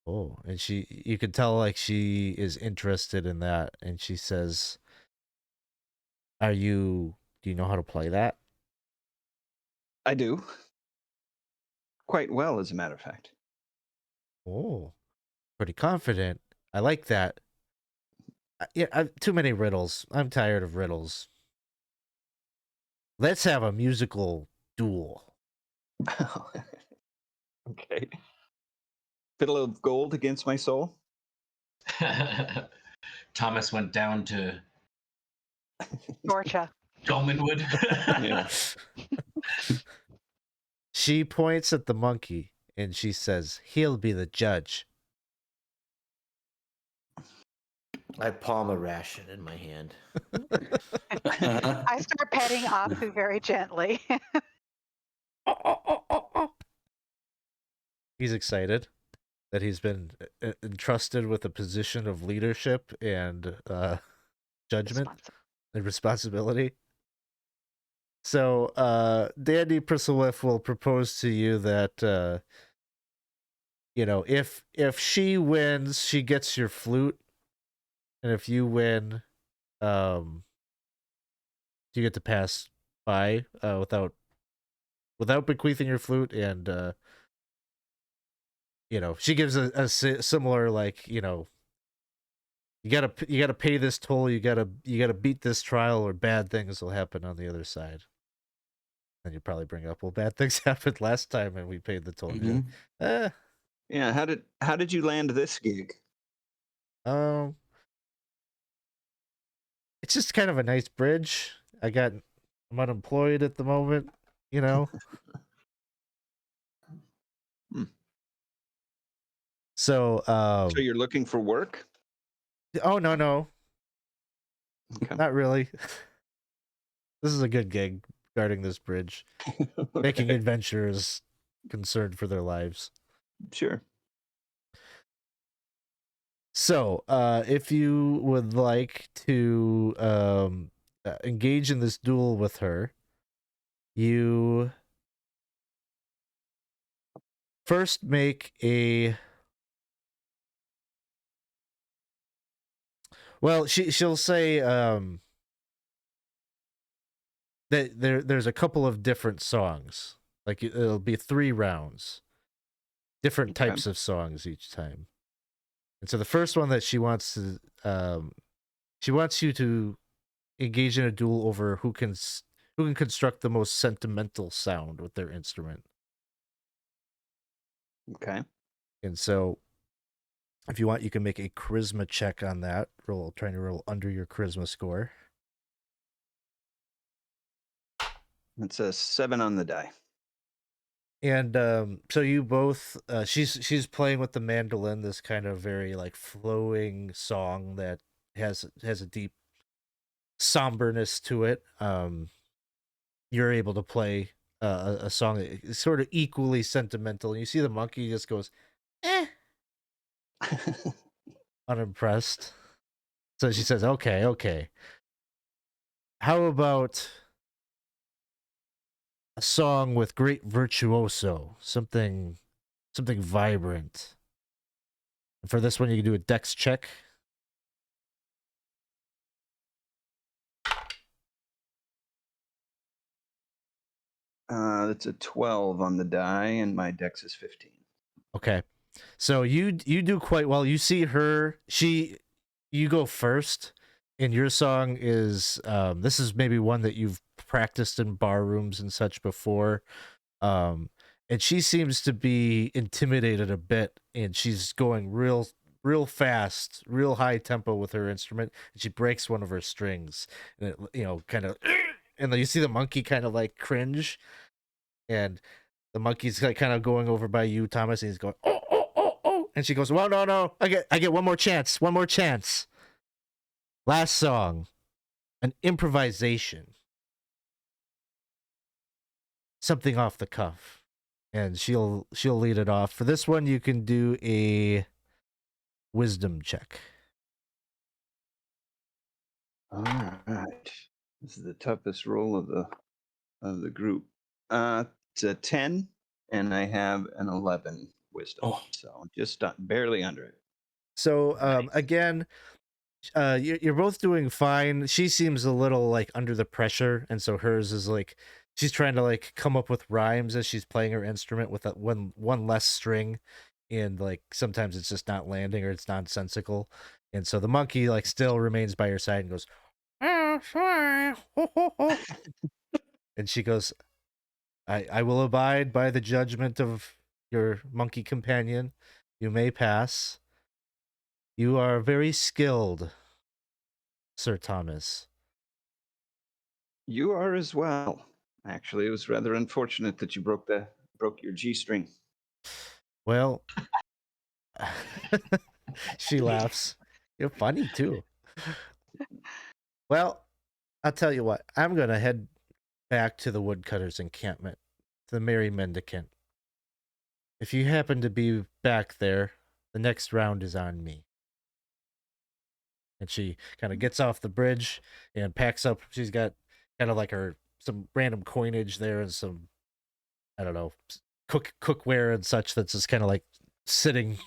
Oh, and you could tell like she is interested in that, and she says, do you know how to play that?"
I do. Quite well, as a matter of fact.
Oh, pretty confident. I like that. Yeah, too many riddles. I'm tired of riddles. Let's have a musical duel.
Okay. Fiddle of gold against my soul.
Thomas went down to
Georgia.
Dolmenwood.
Yeah.
She points at the monkey and she says, "He'll be the judge."
I palm a ration in my hand.
I start petting Apu very gently.
He's excited that he's been entrusted with a position of leadership and judgment and responsibility. So Dandy Pristlewith will propose to you that if she wins, she gets your flute, and if you win, you get to pass by without bequeathing your flute. And she gives a similar, like, you gotta pay this toll, you gotta beat this trial, or bad things will happen on the other side. And you probably bring up, well, bad things happened last time and we paid the toll.
Mhm.
Yeah. How did you land this gig?
It's just kind of a nice bridge. I'm unemployed at the moment, you know. So
So you're looking for work?
oh no.
Okay.
Not really. This is a good gig, guarding this bridge, making
Okay.
adventurers concerned for their lives.
Sure.
So, if you would like to engage in this duel with her, you first make a. Well, she'll say that there's a couple of different songs. Like it'll be 3 rounds, different
Okay.
types of songs each time. And so the first one that she wants you to engage in a duel over who can construct the most sentimental sound with their instrument.
Okay.
And so if you want, you can make a charisma check on that. Trying to roll under your charisma score.
It's a 7 on the die.
And so you both, she's playing with the mandolin, this kind of very like flowing song that has a deep somberness to it. You're able to play a song that is sort of equally sentimental, and you see the monkey just goes, "Eh," unimpressed. So she says, "Okay. How about a song with great virtuoso, something vibrant?" And for this one, you can do a dex check.
That's a 12 on the die, and my dex is 15.
Okay. So you do quite well. You see her, you go first, and your song is this is maybe one that you've practiced in bar rooms and such before. And she seems to be intimidated a bit, and she's going real fast, real high tempo with her instrument, and she breaks one of her strings, and it kind of and then you see the monkey kind of like cringe, and the monkey's like kind of going over by you, Thomas, and he's going, oh, oh, oh, oh. And she goes, well, no, I get one more chance. Last song, an improvisation, something off the cuff, and she'll lead it off. For this one, you can do a wisdom check.
All right. This is the toughest roll of the group. It's a 10, and I have an 11 wisdom.
Oh.
So just barely under it.
So again, you're both doing fine. She seems a little like under the pressure, and so hers is like she's trying to like come up with rhymes as she's playing her instrument with one less string, and like sometimes it's just not landing or it's nonsensical, and so the monkey like still remains by her side and goes, and she goes, I will abide by the judgment of your monkey companion. You may pass. You are very skilled, Sir Thomas.
You are as well. Actually, it was rather unfortunate that you broke your G string.
Well, she laughs. You're funny too. Well, I'll tell you what. I'm gonna head back to the woodcutters' encampment, the Merry Mendicant. If you happen to be back there, the next round is on me. And she kind of gets off the bridge and packs up. She's got kind of like some random coinage there and some, I don't know, cookware and such that's just kind of like sitting,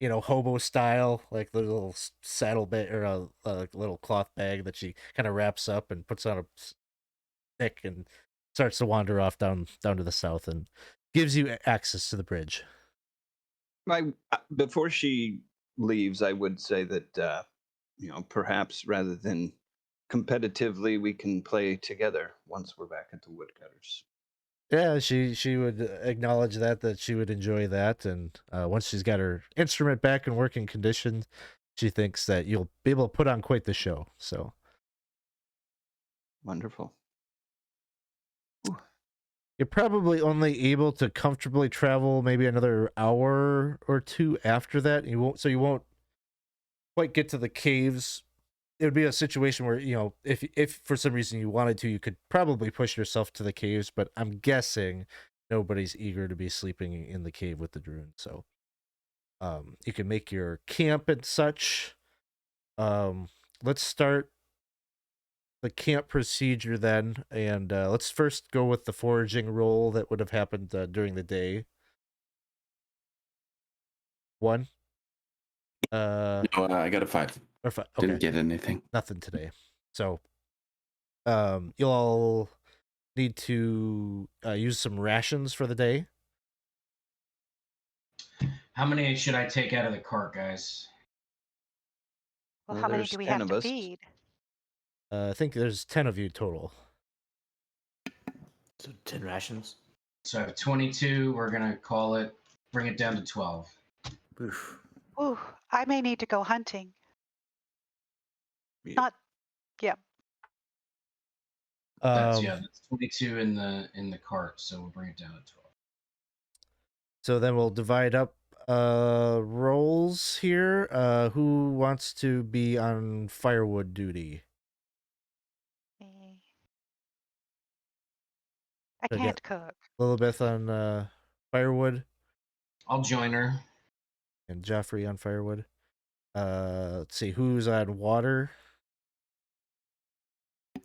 hobo style, like the little saddle bag or a little cloth bag that she kind of wraps up and puts on a stick and starts to wander off down to the south and gives you access to the bridge.
Before she leaves, I would say that perhaps rather than competitively, we can play together once we're back at the woodcutters.
Yeah, she would acknowledge that she would enjoy that, and once she's got her instrument back in working condition, she thinks that you'll be able to put on quite the show. So
wonderful. Ooh.
You're probably only able to comfortably travel maybe another hour or two after that. You won't quite get to the caves. It would be a situation where, if for some reason you wanted to, you could probably push yourself to the caves, but I'm guessing nobody's eager to be sleeping in the cave with the Droon. So you can make your camp and such. Let's start the camp procedure then, and let's first go with the foraging roll that would have happened during the day. 1.
No, I got a 5.
Or 5. Okay.
Didn't get anything.
Nothing today. So you'll all need to use some rations for the day.
How many should I take out of the cart, guys?
Well, how many do we have to feed?
I think there's 10 of you total.
So 10 rations?
So I have 22. We're going to bring it down to 12.
Oof.
Ooh, I may need to go hunting. Yeah.
That's 22 in the cart, so we'll bring it down to 12.
So then we'll divide up roles here. Who wants to be on firewood duty?
Me. I can't cook.
Lillibeth on firewood.
I'll join her.
And Geoffrey on firewood. Let's see, who's on water?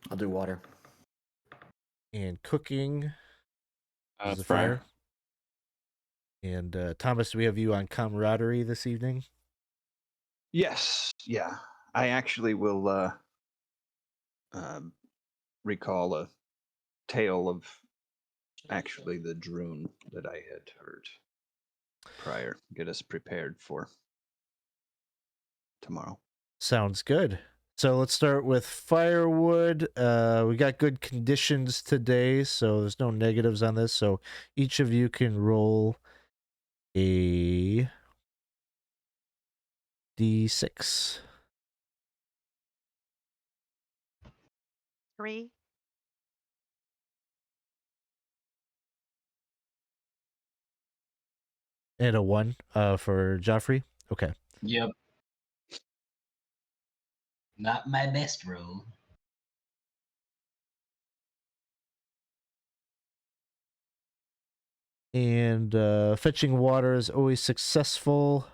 I'll do water.
And cooking.
Friar.
Friar. And Thomas, do we have you on camaraderie this evening?
Yes, yeah. I actually will recall a tale of actually the drone that I had heard prior. Get us prepared for tomorrow.
Sounds good. So let's start with firewood. We got good conditions today, so there's no negatives on this. So each of you can roll a d6.
3.
And a 1 for Geoffrey. Okay.
Yep. Not my best roll.
And fetching water is always successful.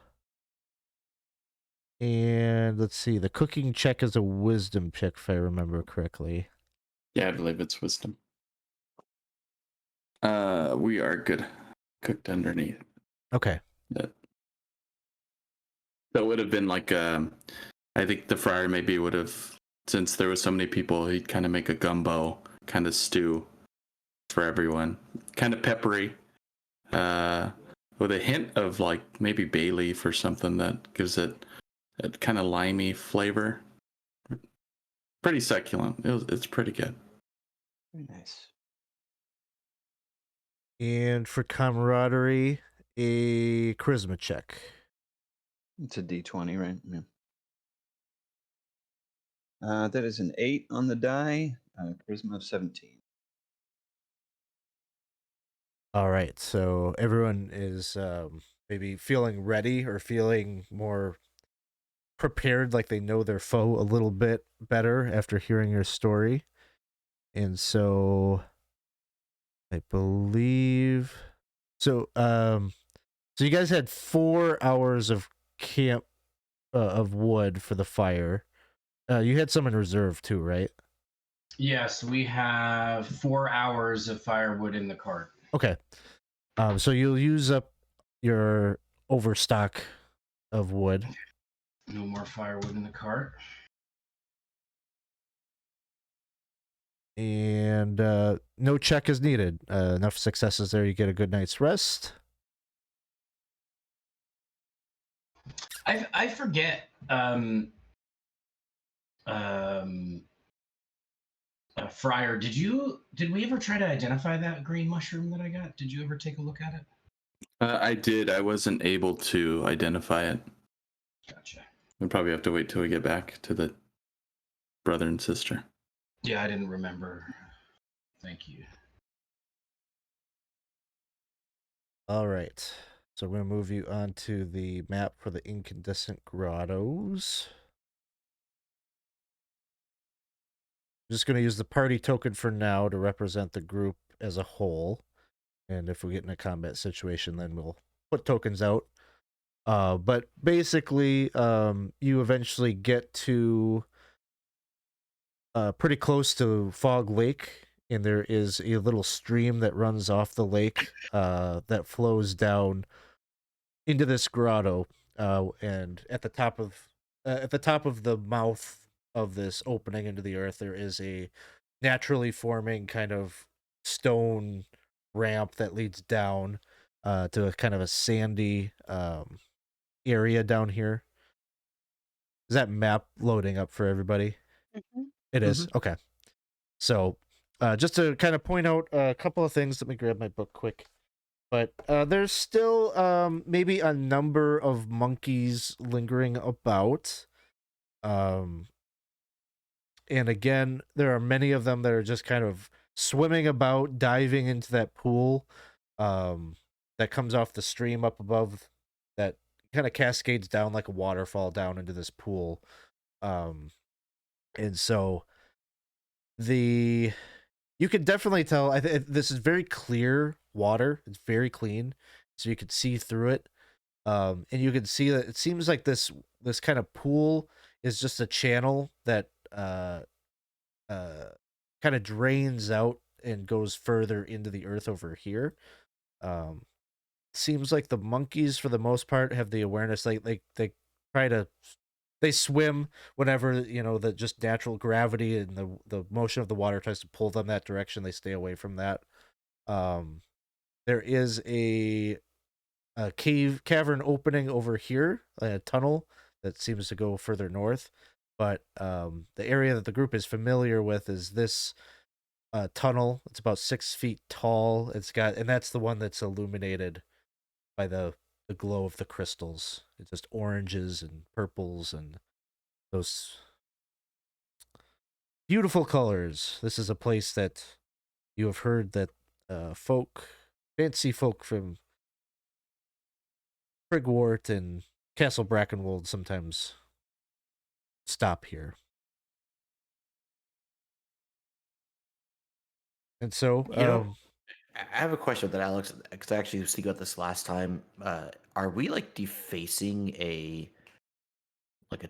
And let's see, the cooking check is a wisdom check, if I remember correctly.
Yeah, I believe it's wisdom. We are good. Cooked underneath.
Okay.
That would have been like, I think the friar maybe would have, since there was so many people, he'd kind of make a gumbo kind of stew for everyone. Kind of peppery, with a hint of like maybe bay leaf or something that gives it a kind of limey flavor. Pretty succulent. It's pretty good.
Very nice.
And for camaraderie, a charisma check.
It's a D20, right? Yeah. That is an 8 on the die. Charisma of 17.
All right, so everyone is maybe feeling ready or feeling more prepared, like they know their foe a little bit better after hearing your story. And so I believe so so you guys had 4 hours of camp of wood for the fire. You had some in reserve too, right?
Yes, we have 4 hours of firewood in the cart.
Okay. So you'll use up your overstock of wood.
No more firewood in the cart.
And no check is needed. Enough successes there, you get a good night's rest.
I forget. Friar, did we ever try to identify that green mushroom that I got? Did you ever take a look at it?
I did. I wasn't able to identify it.
Gotcha.
We'll probably have to wait till we get back to the brother and sister.
Yeah, I didn't remember. Thank you.
All right. So we're going to move you on to the map for the Incandescent Grottoes. I'm just going to use the party token for now to represent the group as a whole. And if we get in a combat situation, then we'll put tokens out. But basically, you eventually get to pretty close to Fog Lake, and there is a little stream that runs off the lake that flows down into this grotto. And at the top of the mouth of this opening into the earth, there is a naturally forming kind of stone ramp that leads down to a kind of a sandy area down here. Is that map loading up for everybody?
Mm-hmm.
It is? Okay. So just to kind of point out a couple of things, let me grab my book quick. But there's still maybe a number of monkeys lingering about. And again, there are many of them that are just kind of swimming about, diving into that pool that comes off the stream up above, that kind of cascades down like a waterfall down into this pool. And so you can definitely tell, this is very clear water. It's very clean, so you can see through it. And you can see that it seems like this kind of pool is just a channel that kind of drains out and goes further into the earth over here. Seems like the monkeys, for the most part, have the awareness. They try to, they swim whenever, the just natural gravity and the motion of the water tries to pull them that direction. They stay away from that. There is a cavern opening over here, a tunnel that seems to go further north. But the area that the group is familiar with is this tunnel. It's about 6 feet tall. And that's the one that's illuminated by the glow of the crystals. It's just oranges and purples and those beautiful colors. This is a place that you have heard that fancy folk from Frigwort and Castle Brackenwold sometimes stop here. And so,
I have a question with that, Alex, because I actually was thinking about this last time. Are we like defacing a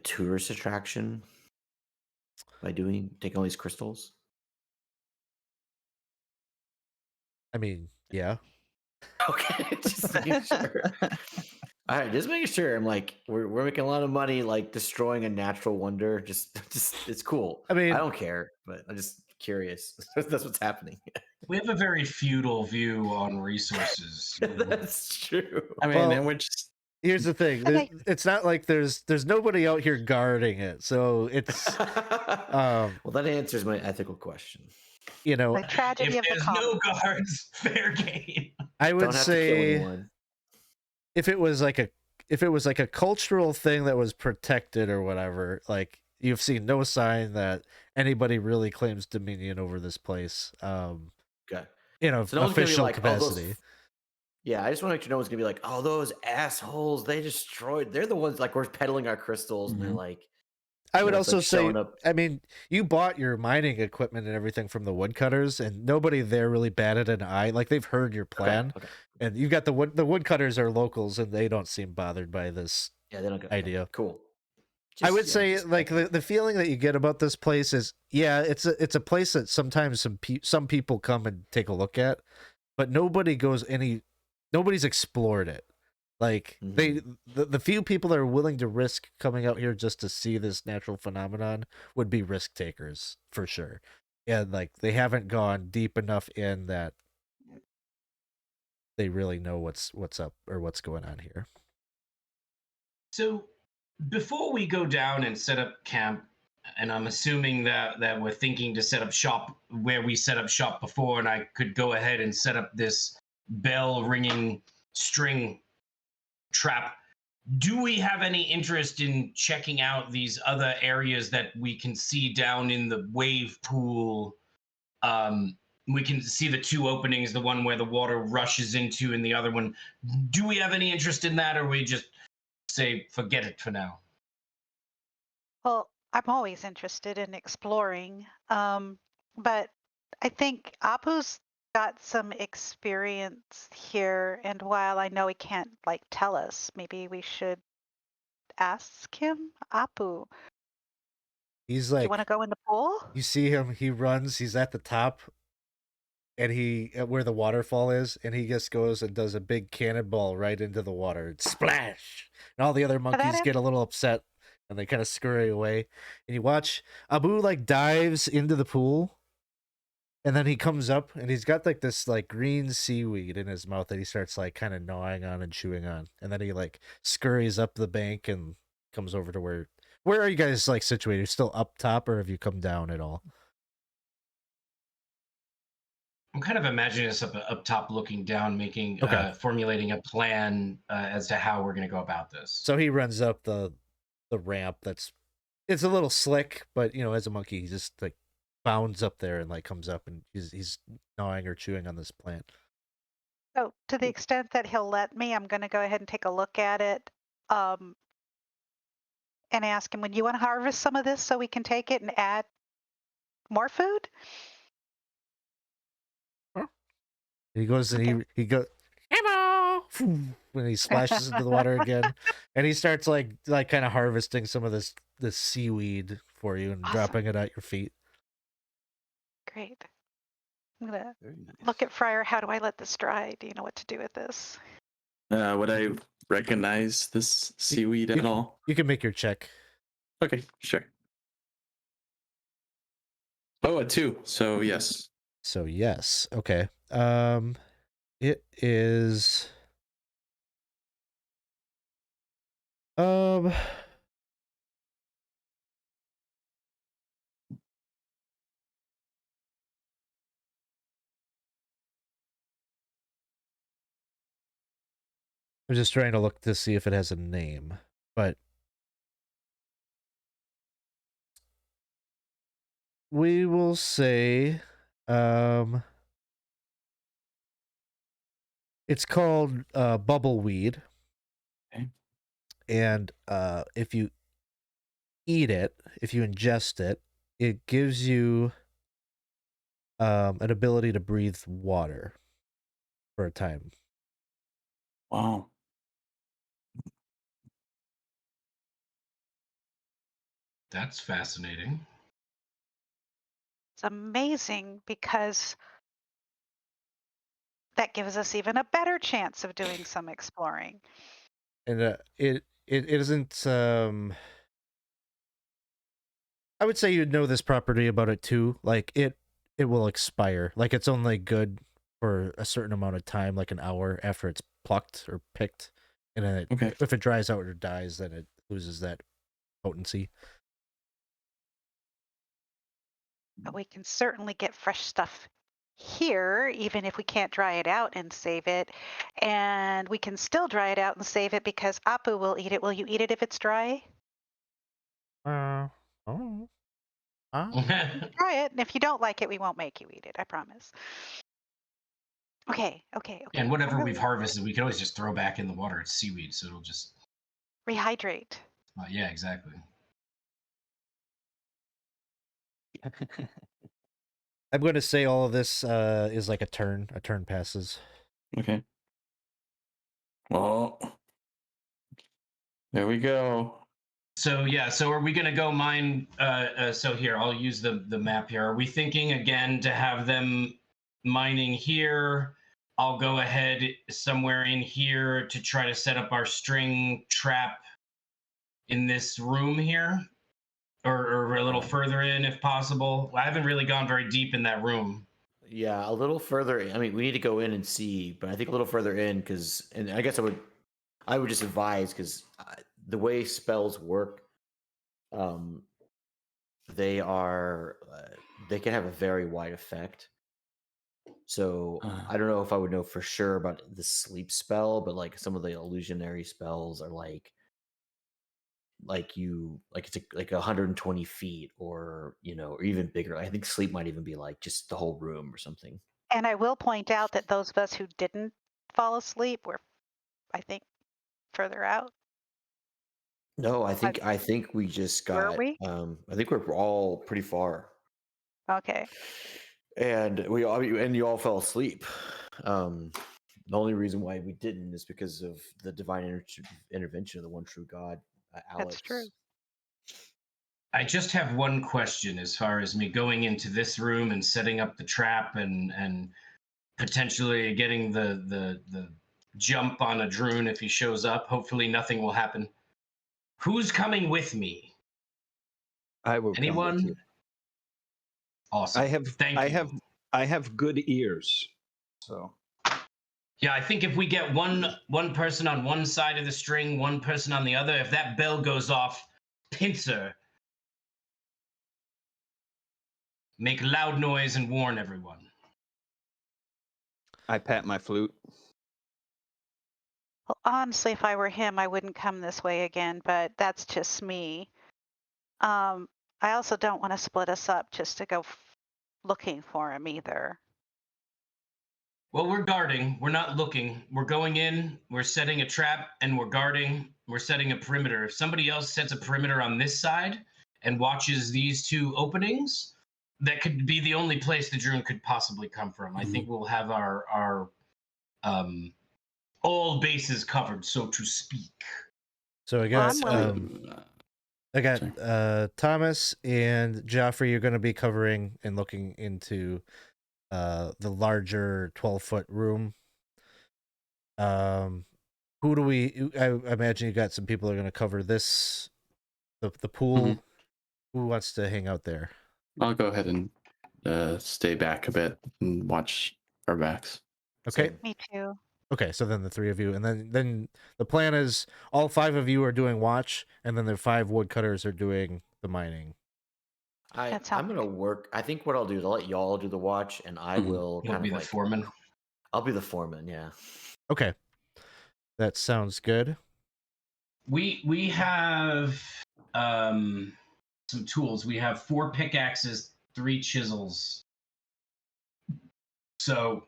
tourist attraction by taking all these crystals?
I mean, yeah.
Okay, just making sure. All right, just making sure. I'm like, we're making a lot of money, like destroying a natural wonder. Just it's cool.
I mean,
I don't care, but I'm just curious. That's what's happening.
We have a very feudal view on resources.
That's true.
I mean,
Well,
and we're just
here's the thing. It's not like there's nobody out here guarding it. So it's
well, that answers my ethical question.
you know,
The tragedy
If
of the
there's no guards, fair game.
I would
Don't have to kill
say
anyone.
if it was like a cultural thing that was protected or whatever, like you've seen no sign that anybody really claims dominion over this place.
Okay.
In an
So no one's gonna be
official
like, "Oh, those
capacity.
Yeah, I just want to make sure no one's gonna be like, "Oh, those assholes! They destroyed." They're the ones like we're peddling our crystals, and they're like.
I would
it's
also
like
say,
showing up.
I mean, you bought your mining equipment and everything from the woodcutters, and nobody there really batted an eye. Like they've heard your plan,
Okay.
and you've got the woodcutters are locals, and they don't seem bothered by this
Yeah, they don't get
idea.
Cool.
I would say, like the feeling that you get about this place is, yeah, it's a place that sometimes some people come and take a look at, but nobody's explored it. Like the few people that are willing to risk coming out here just to see this natural phenomenon would be risk takers for sure. And like they haven't gone deep enough in that they really know what's up or what's going on here.
So before we go down and set up camp, and I'm assuming that we're thinking to set up shop where we set up shop before, and I could go ahead and set up this bell ringing string trap. Do we have any interest in checking out these other areas that we can see down in the wave pool? We can see the two openings, the one where the water rushes into and the other one. Do we have any interest in that, or we just say forget it for now?
Well, I'm always interested in exploring, but I think Apu's got some experience here, and while I know he can't like tell us, maybe we should ask him. Apu,
He's
you
like,
want to go in the pool?
you see him, he runs, he's at the top, and where the waterfall is, and he just goes and does a big cannonball right into the water. Splash! And all the other monkeys get a little upset, and they kind of scurry away. And you watch Abu like dives into the pool, and then he comes up, and he's got like this like green seaweed in his mouth that he starts like kind of gnawing on and chewing on, and then he like scurries up the bank and comes over to where are you guys like situated? You're still up top, or have you come down at all?
I'm kind of imagining us up top looking down, formulating a plan as to how we're going to go about this.
So he runs up the ramp. It's a little slick, but as a monkey, he just like bounds up there and like comes up, and he's gnawing or chewing on this plant.
So to the extent that he'll let me, I'm going to go ahead and take a look at it, and ask him, "Would you want to harvest some of this so we can take it and add more food?"
He goes and he goes, "Hello!" when he splashes into the water again, and he starts like kind of harvesting some of this seaweed for you and dropping it at your feet.
Great. I'm gonna look at Friar. How do I let this dry? Do you know what to do with this?
would I recognize this seaweed at all?
You can make your check.
Okay, sure. Oh, a 2. So yes.
So yes, okay. It is um I'm just trying to look to see if it has a name, but we will say it's called bubbleweed.
Okay.
And if you eat it, if you ingest it, it gives you an ability to breathe water for a time.
Wow.
That's fascinating.
It's amazing because that gives us even a better chance of doing some exploring.
And it isn't I would say you'd know this property about it too. Like it will expire. Like it's only good for a certain amount of time, like an hour after it's plucked or picked. And then
Okay.
if it dries out or dies, then it loses that potency.
But we can certainly get fresh stuff here, even if we can't dry it out and save it. And we can still dry it out and save it because Apu will eat it. Will you eat it if it's dry?
Oh.
Try it. And if you don't like it, we won't make you eat it. I promise. Okay.
And whatever we've harvested, we can always just throw back in the water. It's seaweed, so it'll just
rehydrate.
yeah, exactly.
I'm going to say all of this is like a turn. A turn passes.
Okay. Well, there we go.
So yeah, so are we gonna go mine? So here, I'll use the map here. Are we thinking again to have them mining here? I'll go ahead somewhere in here to try to set up our string trap in this room here, or a little further in if possible. I haven't really gone very deep in that room.
Yeah, a little further in. I mean, we need to go in and see, but I think a little further in because, and I guess I would just advise because the way spells work, they can have a very wide effect. So I don't know if I would know for sure about the sleep spell, but like some of the illusionary spells are like it's like 120 feet or or even bigger. I think sleep might even be like just the whole room or something.
And I will point out that those of us who didn't fall asleep were, I think, further out.
No, I think we just got.
Were we?
I think we're all pretty far.
Okay.
And you all fell asleep. The only reason why we didn't is because of the divine intervention of the one true God, Alex.
That's true.
I just have one question as far as me going into this room and setting up the trap and potentially getting the jump on a Droon if he shows up. Hopefully nothing will happen. Who's coming with me?
I will.
Anyone?
Come with you.
Awesome.
I have good ears. So
yeah, I think if we get one person on one side of the string, one person on the other, if that bell goes off, pincer. Make loud noise and warn everyone.
I pat my flute.
Well, honestly, if I were him, I wouldn't come this way again, but that's just me. I also don't want to split us up just to go looking for him either.
Well, we're guarding. We're not looking. We're going in. We're setting a trap, and we're guarding. We're setting a perimeter. If somebody else sets a perimeter on this side and watches these two openings, that could be the only place the Droon could possibly come from. I think we'll have our all bases covered, so to speak.
So I got Thomas and Geoffrey. You're going to be covering and looking into the larger 12-foot room. Who do we? I imagine you got some people who are going to cover this, the pool.
Mm-hmm.
Who wants to hang out there?
I'll go ahead and stay back a bit and watch our backs.
Okay.
Same.
Me too.
Okay, so then the three of you, and then the plan is all five of you are doing watch, and then the 5 woodcutters are doing the mining.
That sounds
I'm gonna work. I think what I'll do is I'll let y'all do the watch, and I
Mhm.
will
You'll
kind
be
of
the
like.
foreman.
I'll be the foreman. Yeah.
Okay, that sounds good.
We have some tools. We have 4 pickaxes, 3 chisels. So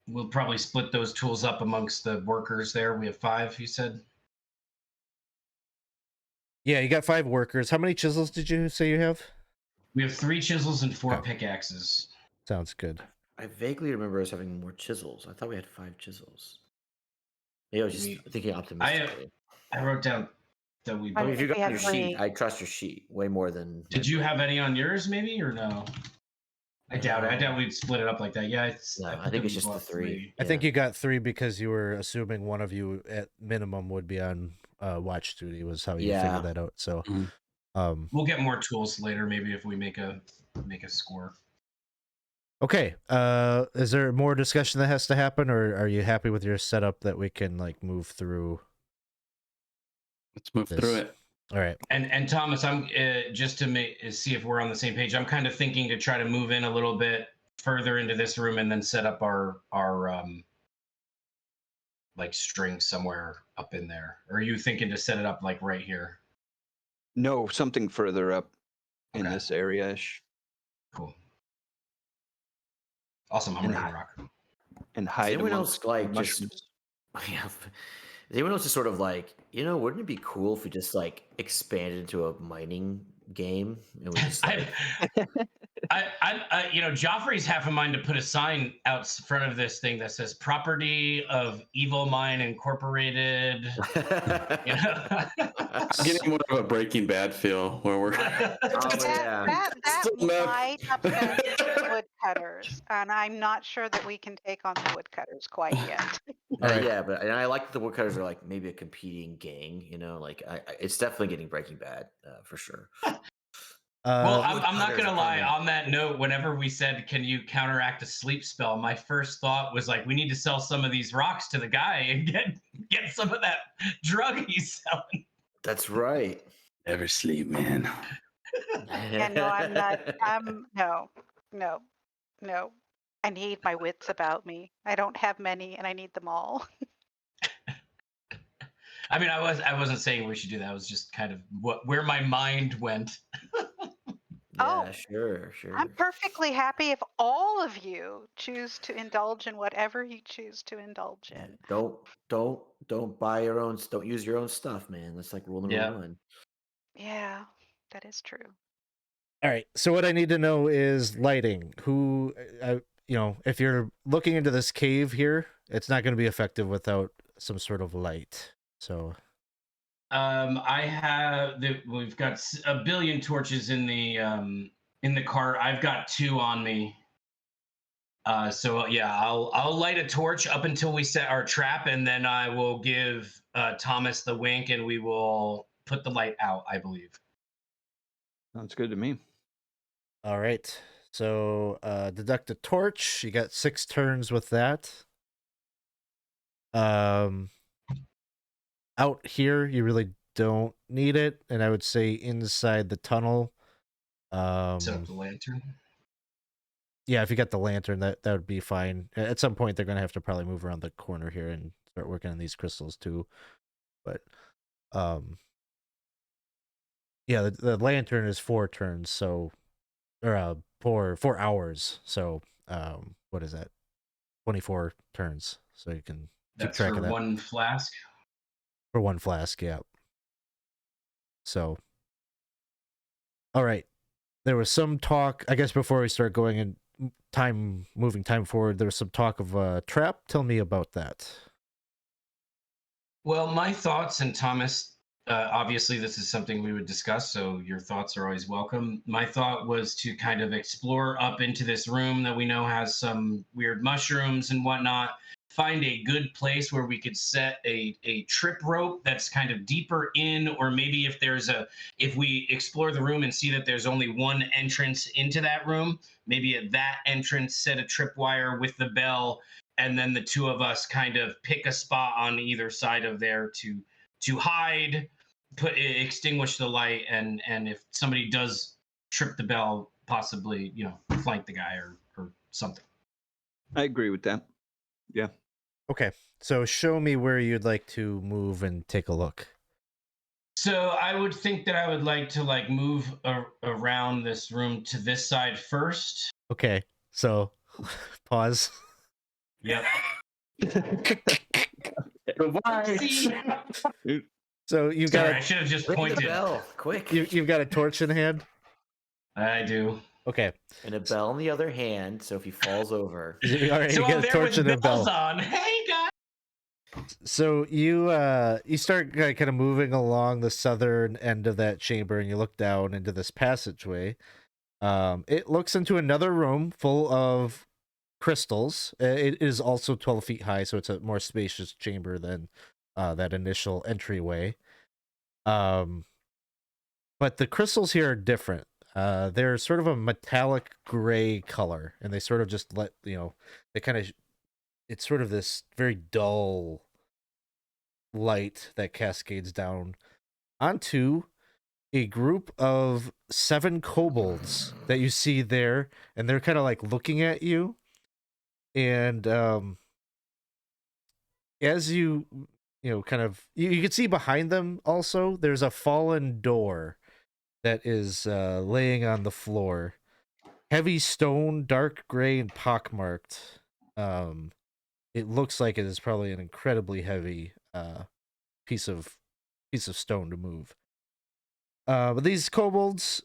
we'll probably split those tools up amongst the workers there. We have 5, you said?
Yeah, you got 5 workers. How many chisels did you say you have?
We have 3 chisels and 4
Okay.
pickaxes.
Sounds good.
I vaguely remember us having more chisels. I thought we had 5 chisels. Maybe I was just thinking optimistically.
I wrote down that we
I mean,
both.
if you
we
got
have
your
3.
sheet, I trust your sheet way more than.
Did you have any on yours, maybe, or no? I doubt it. I doubt we'd split it up like that. Yeah,
No,
put
I think
that
it's
we
just the
bought
3.
I think you got 3 because you were assuming one of you at minimum would be on watch duty. Was how you figured that out. So,
Mhm.
We'll get more tools later, maybe if we make a score.
okay. Is there more discussion that has to happen, or are you happy with your setup that we can like move through?
Let's move through it.
All right.
And Thomas, I'm just to see if we're on the same page. I'm kind of thinking to try to move in a little bit further into this room and then set up our like string somewhere up in there. Or are you thinking to set it up like right here?
No, something further up in
Okay.
this area-ish.
Cool. Awesome. I'm
And
ready to rock.
And hide
anyone
amongst
else like just?
mushrooms.
Yeah. Is anyone else just sort of like, wouldn't it be cool if we just like expanded into a mining game and we just like...
Geoffrey's half a mind to put a sign out front of this thing that says "Property of Evil Mine Incorporated." You know?
Getting more of a Breaking Bad feel where we're.
That
Still left.
might upset the woodcutters, and I'm not sure that we can take on the woodcutters quite yet.
All right.
Yeah, but and I like that the woodcutters are like maybe a competing gang. Like it's definitely getting Breaking Bad for sure.
Well, I'm not
woodcutters
gonna
are
lie.
kinda-
On that note, whenever we said, "Can you counteract a sleep spell?" my first thought was like, we need to sell some of these rocks to the guy and get some of that drug he's selling.
That's right.
Never sleep, man.
And no, I'm not. No. I need my wits about me. I don't have many, and I need them all.
I mean, I wasn't saying we should do that. I was just kind of where my mind went.
Yeah, sure.
I'm perfectly happy if all of you choose to indulge in whatever you choose to indulge in.
Don't buy your own. Don't use your own stuff, man. That's like rule number 1.
Yeah, that is true.
All right. So what I need to know is lighting. Who, if you're looking into this cave here, it's not going to be effective without some sort of light. So,
we've got a billion torches in the cart. I've got 2 on me. So yeah, I'll light a torch up until we set our trap, and then I will give Thomas the wink, and we will put the light out, I believe.
Sounds good to me.
all right. So, deduct a torch. You got 6 turns with that. Out here, you really don't need it, and I would say inside the tunnel.
Set up the lantern.
Yeah, if you got the lantern, that would be fine. At some point, they're gonna have to probably move around the corner here and start working on these crystals too. But, yeah, the lantern is 4 turns, so or 4 hours. So, what is that? 24 turns. So you can keep
That's
track
for
of that.
1 flask.
For 1 flask, yeah. So, all right. There was some talk, I guess, before we start going in moving time forward. There was some talk of a trap. Tell me about that.
Well, my thoughts, and Thomas, obviously this is something we would discuss, so your thoughts are always welcome. My thought was to kind of explore up into this room that we know has some weird mushrooms and whatnot, find a good place where we could set a trip rope that's kind of deeper in, or maybe if we explore the room and see that there's only one entrance into that room, maybe at that entrance set a tripwire with the bell, and then the two of us kind of pick a spot on either side of there to hide, extinguish the light, and if somebody does trip the bell, possibly flank the guy or something.
I agree with that. Yeah.
Okay, so show me where you'd like to move and take a look.
So I would think that I would like to move around this room to this side first.
Okay, so pause.
Yep.
Goodbye.
So you've
Sorry, I
got
should have just
Ring the
pointed.
bell, quick.
you've got a torch in hand.
I do.
Okay,
And a bell in the other hand, so if he falls over.
all right,
So
you
I'm
got a
there
torch
with
and a
bells
bell.
on. Hey guys.
So you start kind of moving along the southern end of that chamber, and you look down into this passageway. It looks into another room full of crystals. It is also 12 feet high, so it's a more spacious chamber than that initial entryway. But the crystals here are different. They're sort of a metallic gray color, and they sort of just they kind of, it's sort of this very dull light that cascades down onto a group of 7 kobolds that you see there, and they're kind of looking at you. And as you kind of, you can see behind them also, there's a fallen door that is laying on the floor. Heavy stone, dark gray and pockmarked. It looks like it is probably an incredibly heavy piece of stone to move. But these kobolds,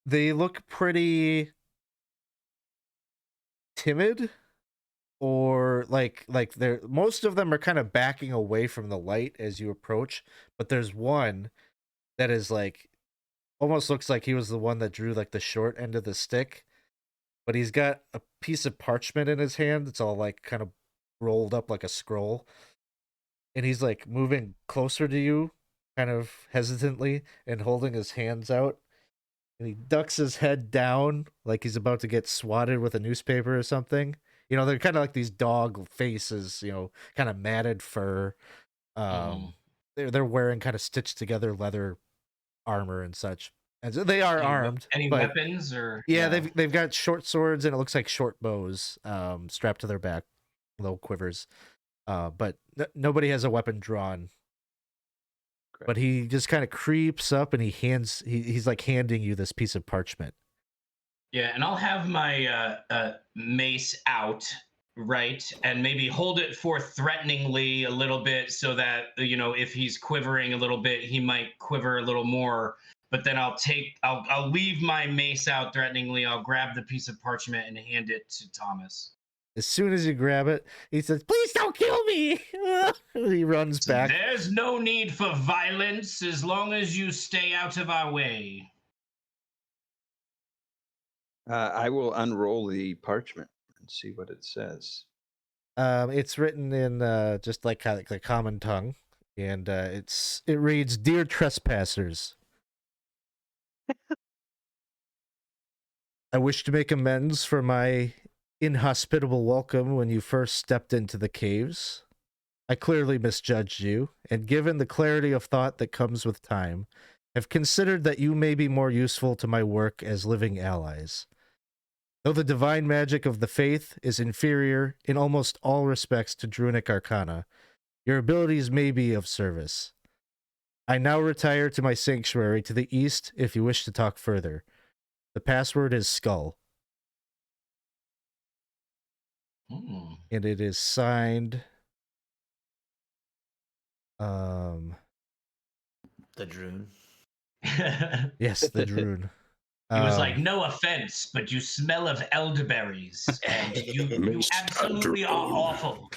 they look pretty timid, or like they're, most of them are kind of backing away from the light as you approach, but there's one that is almost looks like he was the one that drew the short end of the stick, but he's got a piece of parchment in his hand. It's all kind of rolled up like a scroll, and he's moving closer to you, kind of hesitantly, and holding his hands out, and he ducks his head down like he's about to get swatted with a newspaper or something. They're kind of like these dog faces, kind of matted fur. They're wearing kind of stitched together leather armor and such, and so they are armed.
Any
but
weapons or?
yeah, they've got short swords, and it looks like short bows strapped to their back, little quivers. But nobody has a weapon drawn.
Correct.
But he just kind of creeps up, and he's handing you this piece of parchment.
Yeah, and I'll have my mace out, right, and maybe hold it forth threateningly a little bit, so that if he's quivering a little bit, he might quiver a little more. But then I'll leave my mace out threateningly. I'll grab the piece of parchment and hand it to Thomas.
As soon as you grab it, he says, "Please don't kill me!" He runs back.
There's no need for violence as long as you stay out of our way.
I will unroll the parchment and see what it says.
It's written in just like the common tongue, and it reads, "Dear trespassers, I wish to make amends for my inhospitable welcome when you first stepped into the caves. I clearly misjudged you, and given the clarity of thought that comes with time, have considered that you may be more useful to my work as living allies. Though the divine magic of the faith is inferior in almost all respects to Druidic arcana, your abilities may be of service. I now retire to my sanctuary to the east if you wish to talk further. The password is Skull." And it is signed
The Droon.
yes, the Droon.
He was like, "No offense, but you smell of elderberries, and you
Mr.
absolutely are
Droon.
awful.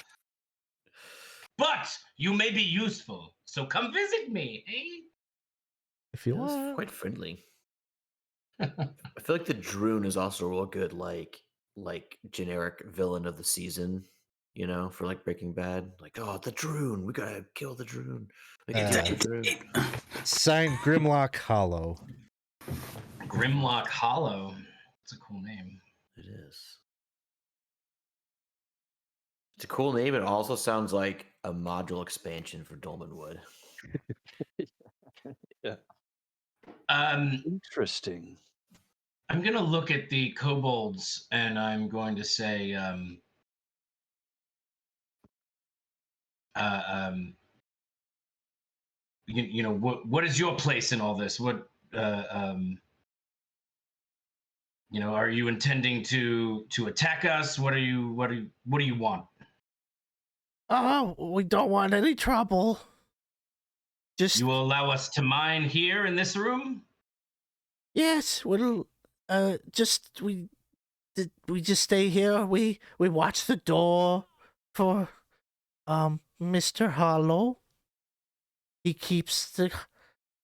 But you may be useful, so come visit me, eh?"
If you
That's
want.
quite friendly. I feel like the Droon is also real good, like generic villain of the season, you know, for like Breaking Bad. Like, oh, the Droon, we gotta kill the Droon. We gotta kill the Droon.
Signed Grimlock Hollow.
Grimlock Hollow. That's a cool name.
It is. It's a cool name. It also sounds like a module expansion for Dolmenwood.
Yeah.
Um,
Interesting.
I'm gonna look at the kobolds and I'm going to say, you know, what is your place in all this? What, you know, are you intending to attack us? What do you want?
Oh, we don't want any trouble. Just
You will allow us to mine here in this room?
yes, we'll just we just stay here. We watch the door for Mr. Hollow. He keeps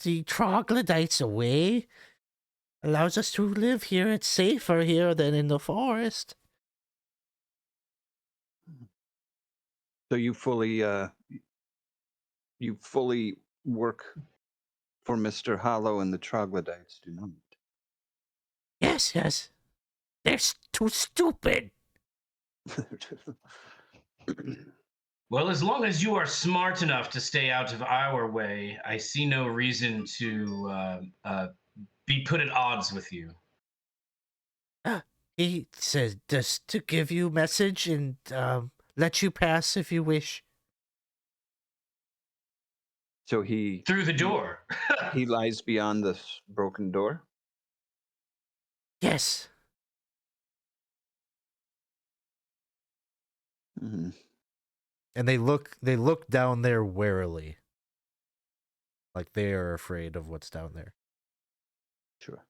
the troglodytes away. Allows us to live here. It's safer here than in the forest.
So you fully work for Mr. Hollow and the troglodytes do not.
Yes. They're too stupid.
Well, as long as you are smart enough to stay out of our way, I see no reason to be put at odds with you.
He says just to give you a message and let you pass if you wish.
So he
Through the door.
he lies beyond this broken door.
Yes.
Mm-hmm.
And they look down there warily. Like they are afraid of what's down there.
Sure.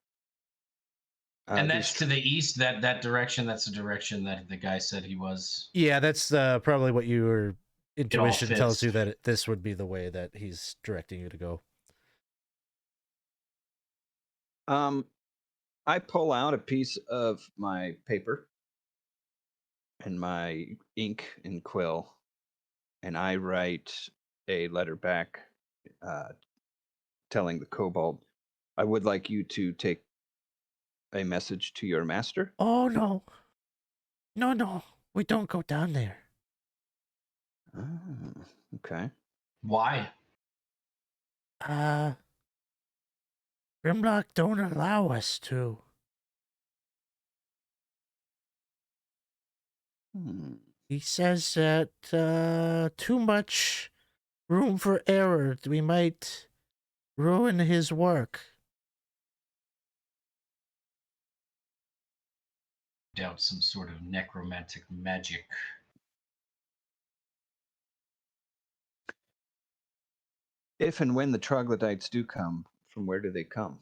And that's to the east, that direction. That's the direction that the guy said he was.
Yeah, that's probably what your intuition
fits.
tells you, that this would be the way that he's directing you to go.
I pull out a piece of my paper and my ink and quill, and I write a letter back telling the kobold, I would like you to take a message to your master.
Oh, no. No. We don't go down there.
Oh, okay.
Why?
Grimlock don't allow us to. He says that too much room for error. We might ruin his work.
Doubt some sort of necromantic magic.
If and when the troglodytes do come, from where do they come?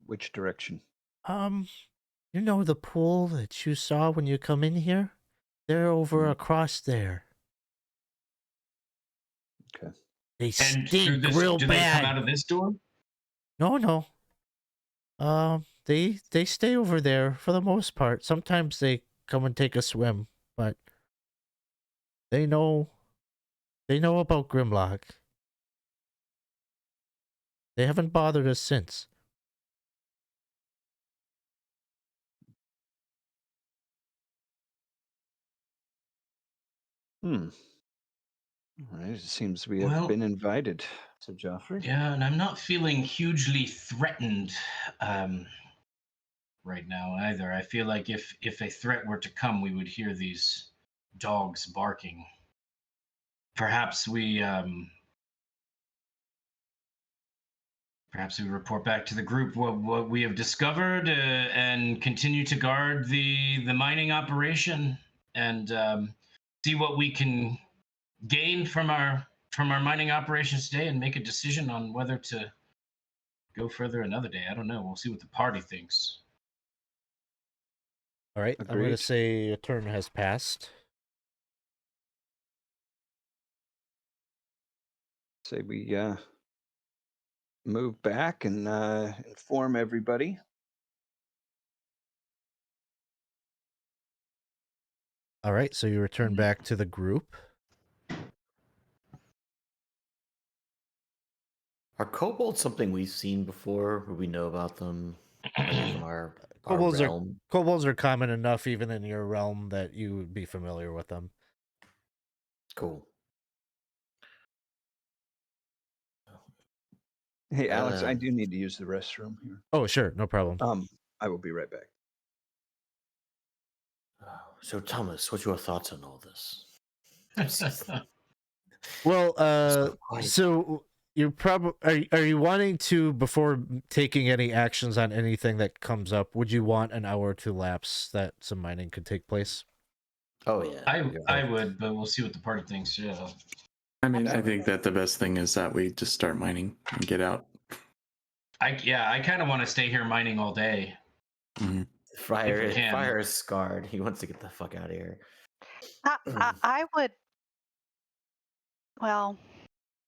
Which direction?
You know the pool that you saw when you come in here? They're over across there.
Okay.
They
And
stink
this,
real
do
bad.
they come out of this door?
No. They stay over there for the most part. Sometimes they come and take a swim, but they know about Grimlock. They haven't bothered us since.
All right. It seems we have been invited, Sir Geoffrey.
Yeah, and I'm not feeling hugely threatened right now either. I feel like if a threat were to come, we would hear these dogs barking. Perhaps we report back to the group what we have discovered and continue to guard the mining operation and see what we can gain from our mining operations today and make a decision on whether to go further another day. I don't know. We'll see what the party thinks.
All right.
Agreed.
I'm going to say a turn has passed.
Say we move back and inform everybody
All right, so you return back to the group.
Are kobolds something we've seen before? Or we know about them, like from our
Kobolds
realm?
Kobolds are common enough, even in your realm, that you would be familiar with them.
Cool.
Hey, Alex, I do need to use the restroom here.
Oh, sure, no problem.
I will be right back.
So, Thomas, what's your thoughts on all this?
Well,
quiet.
so you're probably are you wanting to, before taking any actions on anything that comes up, would you want an hour to lapse that some mining could take place?
Oh yeah,
I would, but we'll see what the party thinks. Yeah.
I mean, I think that the best thing is that we just start mining and get out.
I kind of want to stay here mining all day.
Mm-hmm.
Friar is scarred. He wants to get the fuck out of here.
I would. Well,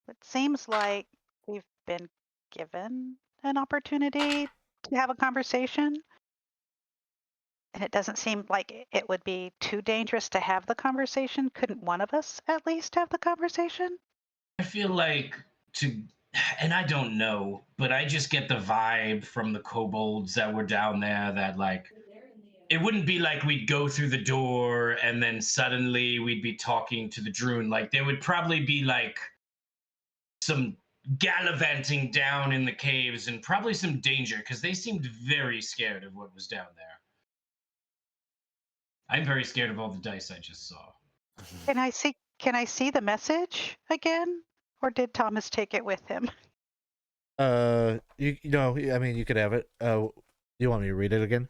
it seems like we've been given an opportunity to have a conversation. And it doesn't seem like it would be too dangerous to have the conversation. Couldn't one of us at least have the conversation?
I feel like and I don't know, but I just get the vibe from the kobolds that were down there that like, it wouldn't be like we'd go through the door and then suddenly we'd be talking to the Droon. Like there would probably be like some gallivanting down in the caves and probably some danger because they seemed very scared of what was down there. I'm very scared of all the dice I just saw.
Can I see the message again? Or did Thomas take it with him?
You know, I mean, you could have it. You want me to read it again?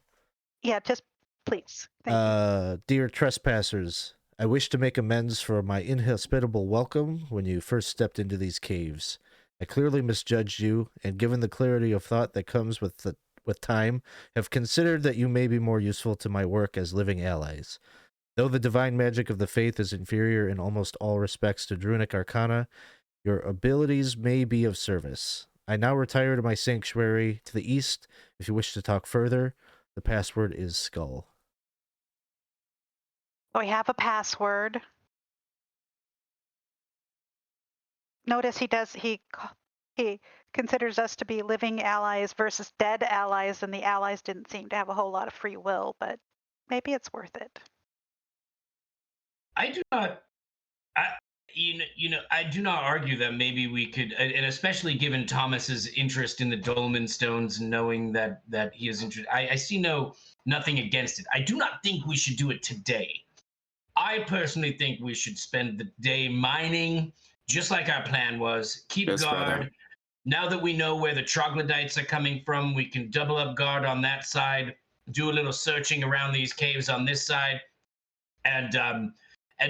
Yeah, just please. Thank you.
Dear trespassers, I wish to make amends for my inhospitable welcome when you first stepped into these caves. I clearly misjudged you, and given the clarity of thought that comes with time, have considered that you may be more useful to my work as living allies. Though the divine magic of the faith is inferior in almost all respects to Druidic arcana, your abilities may be of service. I now retire to my sanctuary to the east. If you wish to talk further, the password is skull.
We have a password. Notice he considers us to be living allies versus dead allies, and the allies didn't seem to have a whole lot of free will, but maybe it's worth it.
I do not. I do not argue that maybe we could, and especially given Thomas's interest in the dolmen stones, knowing that he is interested, I see nothing against it. I do not think we should do it today. I personally think we should spend the day mining, just like our plan was. Keep guard. Brother. Now that we know where the troglodytes are coming from, we can double up guard on that side, do a little searching around these caves on this side, and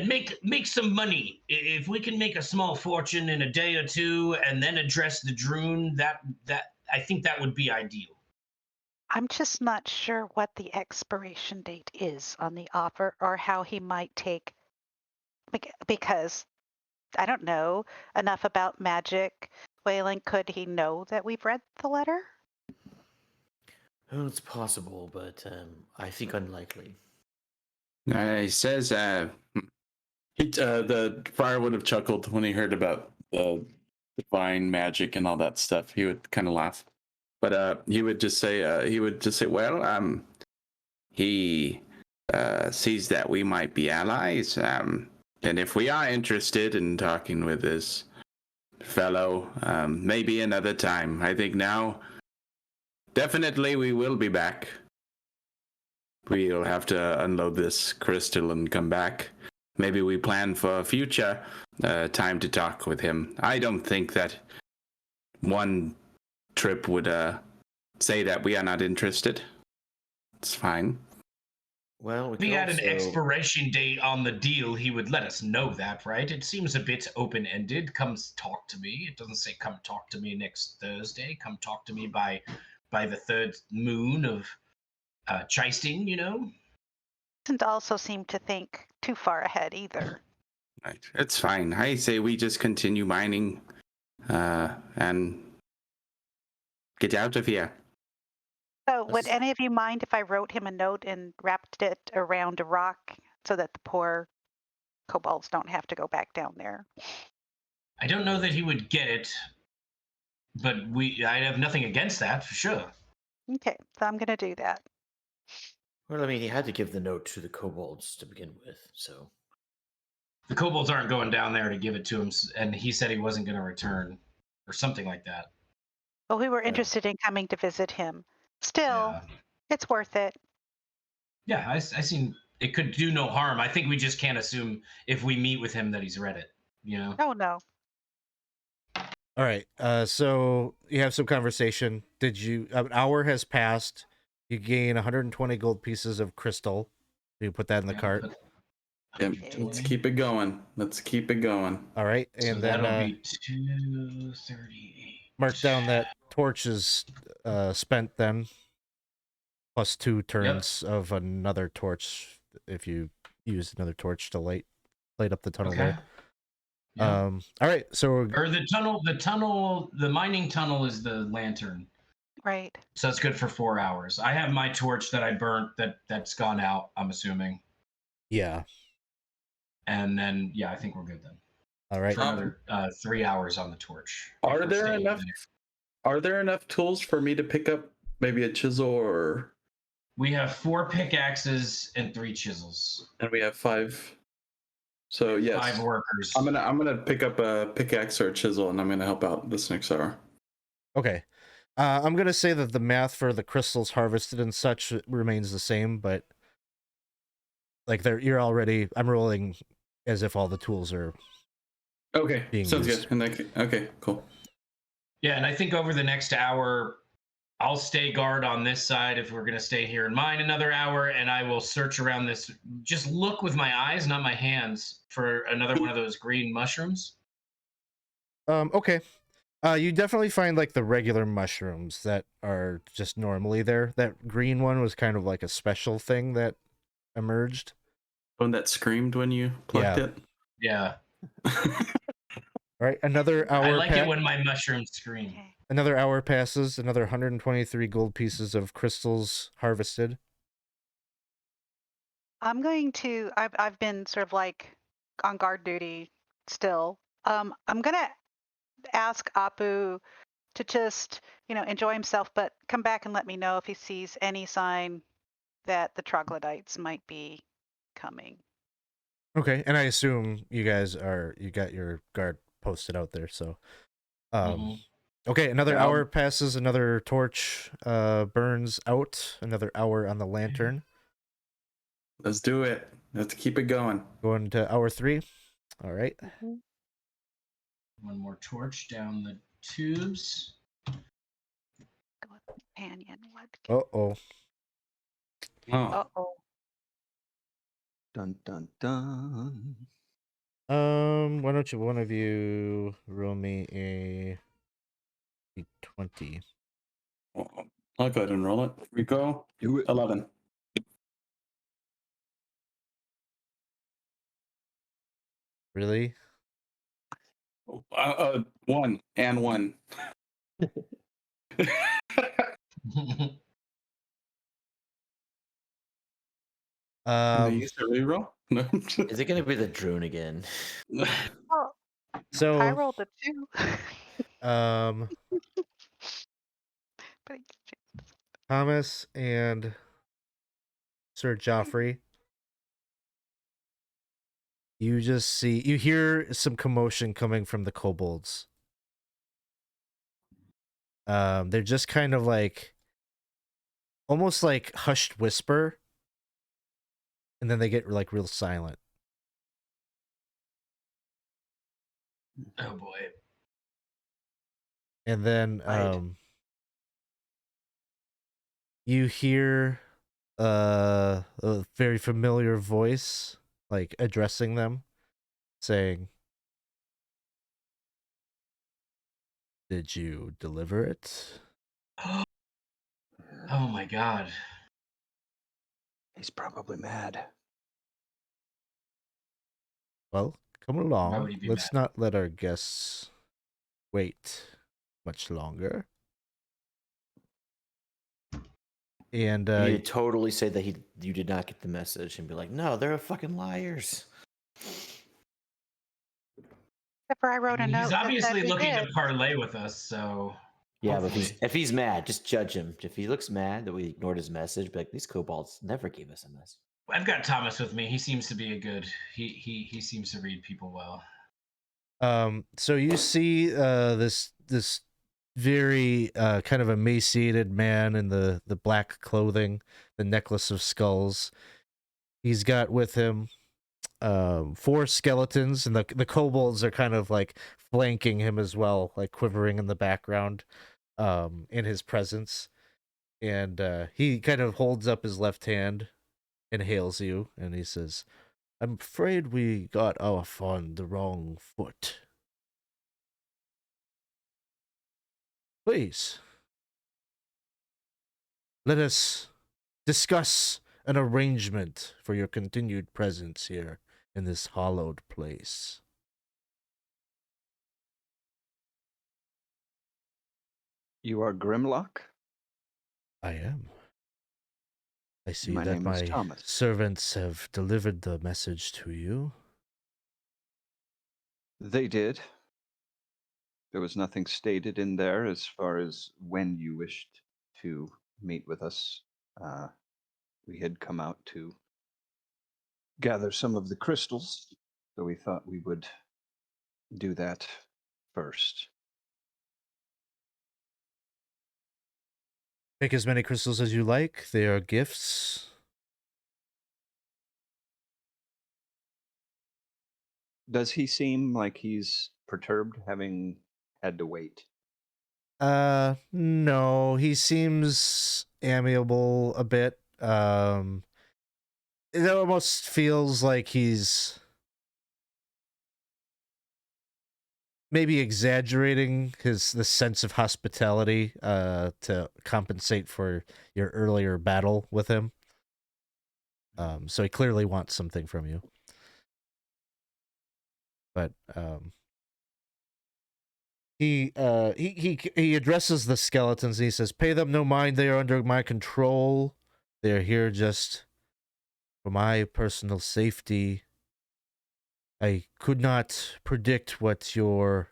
make some money. If we can make a small fortune in a day or two and then address the Droon, that I think that would be ideal.
I'm just not sure what the expiration date is on the offer or how he might take, because I don't know enough about magic. Wayland, could he know that we've read the letter?
Well, it's possible, but I think unlikely.
He says,
the Friar would have chuckled when he heard about the divine magic and all that stuff. He would kind of laugh, but he would just say, well,
he sees that we might be allies, and if we are interested in talking with this fellow, maybe another time. I think now, definitely we will be back. We'll have to unload this crystal and come back. Maybe we plan for a future time to talk with him. I don't think that one trip would say that we are not interested. It's fine.
Well,
we had an expiration date on the deal. He would let us know that, right? It seems a bit open-ended. Come talk to me. It doesn't say come talk to me next Thursday. Come talk to me by the third moon of Chisting, you know?
Doesn't also seem to think too far ahead either.
Right. It's fine. I say we just continue mining and get out of here.
So would any of you mind if I wrote him a note and wrapped it around a rock so that the poor kobolds don't have to go back down there.
I don't know that he would get it, but I have nothing against that for sure.
Okay, so I'm going to do that.
Well, I mean, he had to give the note to the kobolds to begin with, so.
The kobolds aren't going down there to give it to him, and he said he wasn't going to return, or something like that.
Well, we were interested in coming to visit him. Still, it's worth it.
Yeah, I seen it could do no harm. I think we just can't assume if we meet with him that he's read it. You know?
Oh no.
All right. So you have some conversation. An hour has passed. You gain 120 gold pieces of crystal. You put that in the cart.
Yep. Let's keep it going.
All right,
So
and then
that'll be 238.
mark down that torch is spent then, plus 2 turns of another torch if you use another torch to light up the tunnel there.
Yeah.
All right, so
Or the mining tunnel is the lantern.
Right.
So it's good for 4 hours. I have my torch that I burnt that's gone out, I'm assuming.
yeah.
And then I think we're good then.
All right.
For another 3 hours on the torch.
Are there enough tools for me to pick up maybe a chisel or?
We have 4 pickaxes and 3 chisels.
And we have 5. So yes,
5 workers.
I'm gonna pick up a pickaxe or a chisel, and I'm gonna help out this next hour.
Okay. I'm gonna say that the math for the crystals harvested and such remains the same, but like I'm rolling as if all the tools are being
sounds
used.
good. Okay, cool.
Yeah, and I think over the next hour, I'll stay guard on this side if we're going to stay here in mine another hour, and I will search around this. Just look with my eyes, not my hands, for another one of those green mushrooms.
Okay. You definitely find like the regular mushrooms that are just normally there. That green one was kind of like a special thing that emerged.
One that screamed when you plucked it?
Yeah.
All right, another hour.
I like it when my mushrooms scream.
Another hour passes, another 123 gold pieces of crystals harvested.
I'm going to. I've been sort of like on guard duty still. I'm gonna ask Apu to just enjoy himself, but come back and let me know if he sees any sign that the troglodytes might be coming.
Okay, and I assume you got your guard posted out there, so okay, another hour passes, another torch burns out, another hour on the lantern.
Let's do it. Let's keep it going.
Going to hour 3. All right.
One more torch down the tubes.
Go with companion.
Uh-oh.
Uh-oh.
Dun dun dun.
Why don't you one of you roll me a d20?
I'll go ahead and roll it. Here we go.
Do it.
11.
Really?
1 and 1. Use the reroll? No.
Is it going to be the drone again?
Oh,
So
I rolled a 2. But
Thomas and Sir Geoffrey, you hear some commotion coming from the kobolds. They're just kind of like almost like hushed whisper, and then they get like real silent.
Oh boy.
And then you hear a very familiar voice like addressing them, saying, "Did you deliver it?"
Oh my god.
He's probably mad.
Well, come
Why
along.
would he be
Let's
mad?
not let our guests wait much longer. And
You need to totally say that you did not get the message and be like, no, they're fucking liars.
Except for I wrote a
He's
note that
obviously
said we
looking
did.
to parlay with us, so
Yeah, but
hopefully.
if he's mad, just judge him. If he looks mad that we ignored his message, be like, these kobolds never gave us a message.
I've got Thomas with me. He seems to be a good. He seems to read people well.
So you see this very kind of emaciated man in the black clothing, the necklace of skulls. He's got with him 4 skeletons, and the kobolds are kind of like flanking him as well, like quivering in the background in his presence. And he kind of holds up his left hand and hails you, and he says, I'm afraid we got off on the wrong foot. Please, let us discuss an arrangement for your continued presence here in this hallowed place.
You are Grimlock?
I am. I see
My
that
name is
my
Thomas.
servants have delivered the message to you.
They did. There was nothing stated in there as far as when you wished to meet with us. We had come out to gather some of the crystals, so we thought we would do that first.
Take as many crystals as you like. They are gifts.
Does he seem like he's perturbed, having had to wait?
No, he seems amiable a bit. It almost feels like he's maybe exaggerating the sense of hospitality to compensate for your earlier battle with him. So he clearly wants something from you. But he addresses the skeletons and he says, "Pay them no mind, they are under my control. They are here just for my personal safety. I could not predict what your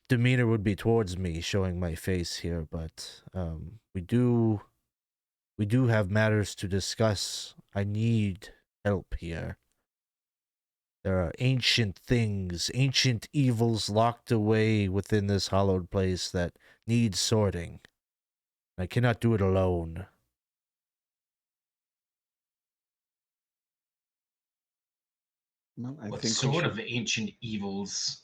demeanor would be towards me, showing my face here, but we do have matters to discuss. I need help here. There are ancient things, ancient evils locked away within this hallowed place that need sorting. I cannot do it alone."
Well, I
What
think
sort of ancient evils?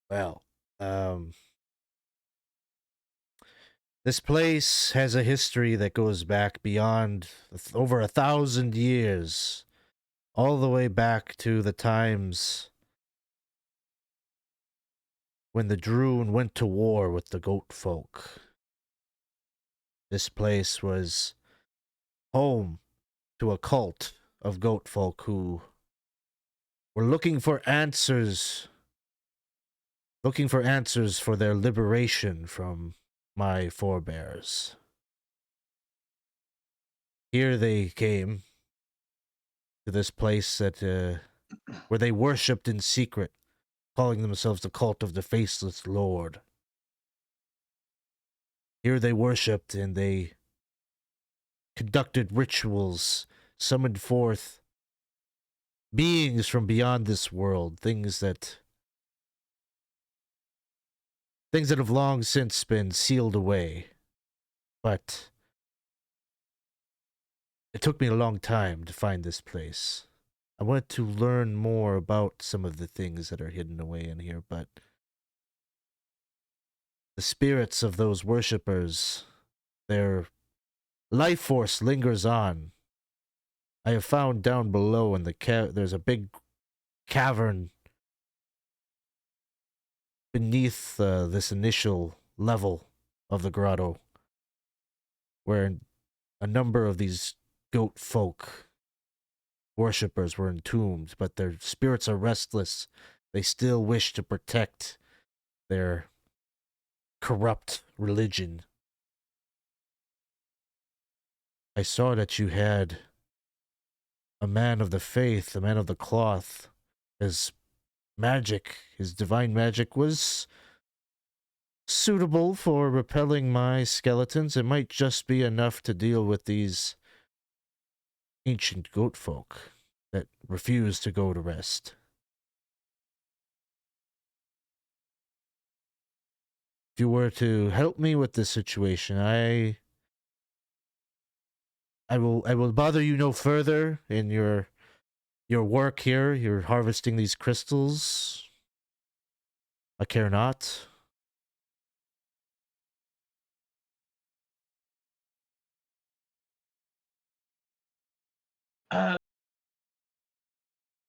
Well, this place has a history that goes back beyond over 1,000 years, all the way back to the times when the Droon went to war with the goat folk. This place was home to a cult of goat folk who were looking for answers for their liberation from my forebears. Here they came to this place that where they worshipped in secret, calling themselves the cult of the Faceless Lord. Here they worshipped and they conducted rituals, summoned forth beings from beyond this world, things that have long since been sealed away. But it took me a long time to find this place. I wanted to learn more about some of the things that are hidden away in here, but the spirits of those worshippers, their life force lingers on. I have found down below in the there's a big cavern beneath this initial level of the grotto, where a number of these goat folk worshippers were entombed, but their spirits are restless. They still wish to protect their corrupt religion. I saw that you had a man of the faith, a man of the cloth. His magic, his divine magic was suitable for repelling my skeletons. It might just be enough to deal with these ancient goat folk that refuse to go to rest. If you were to help me with this situation, I will bother you no further in your work here. You're harvesting these crystals. I care not.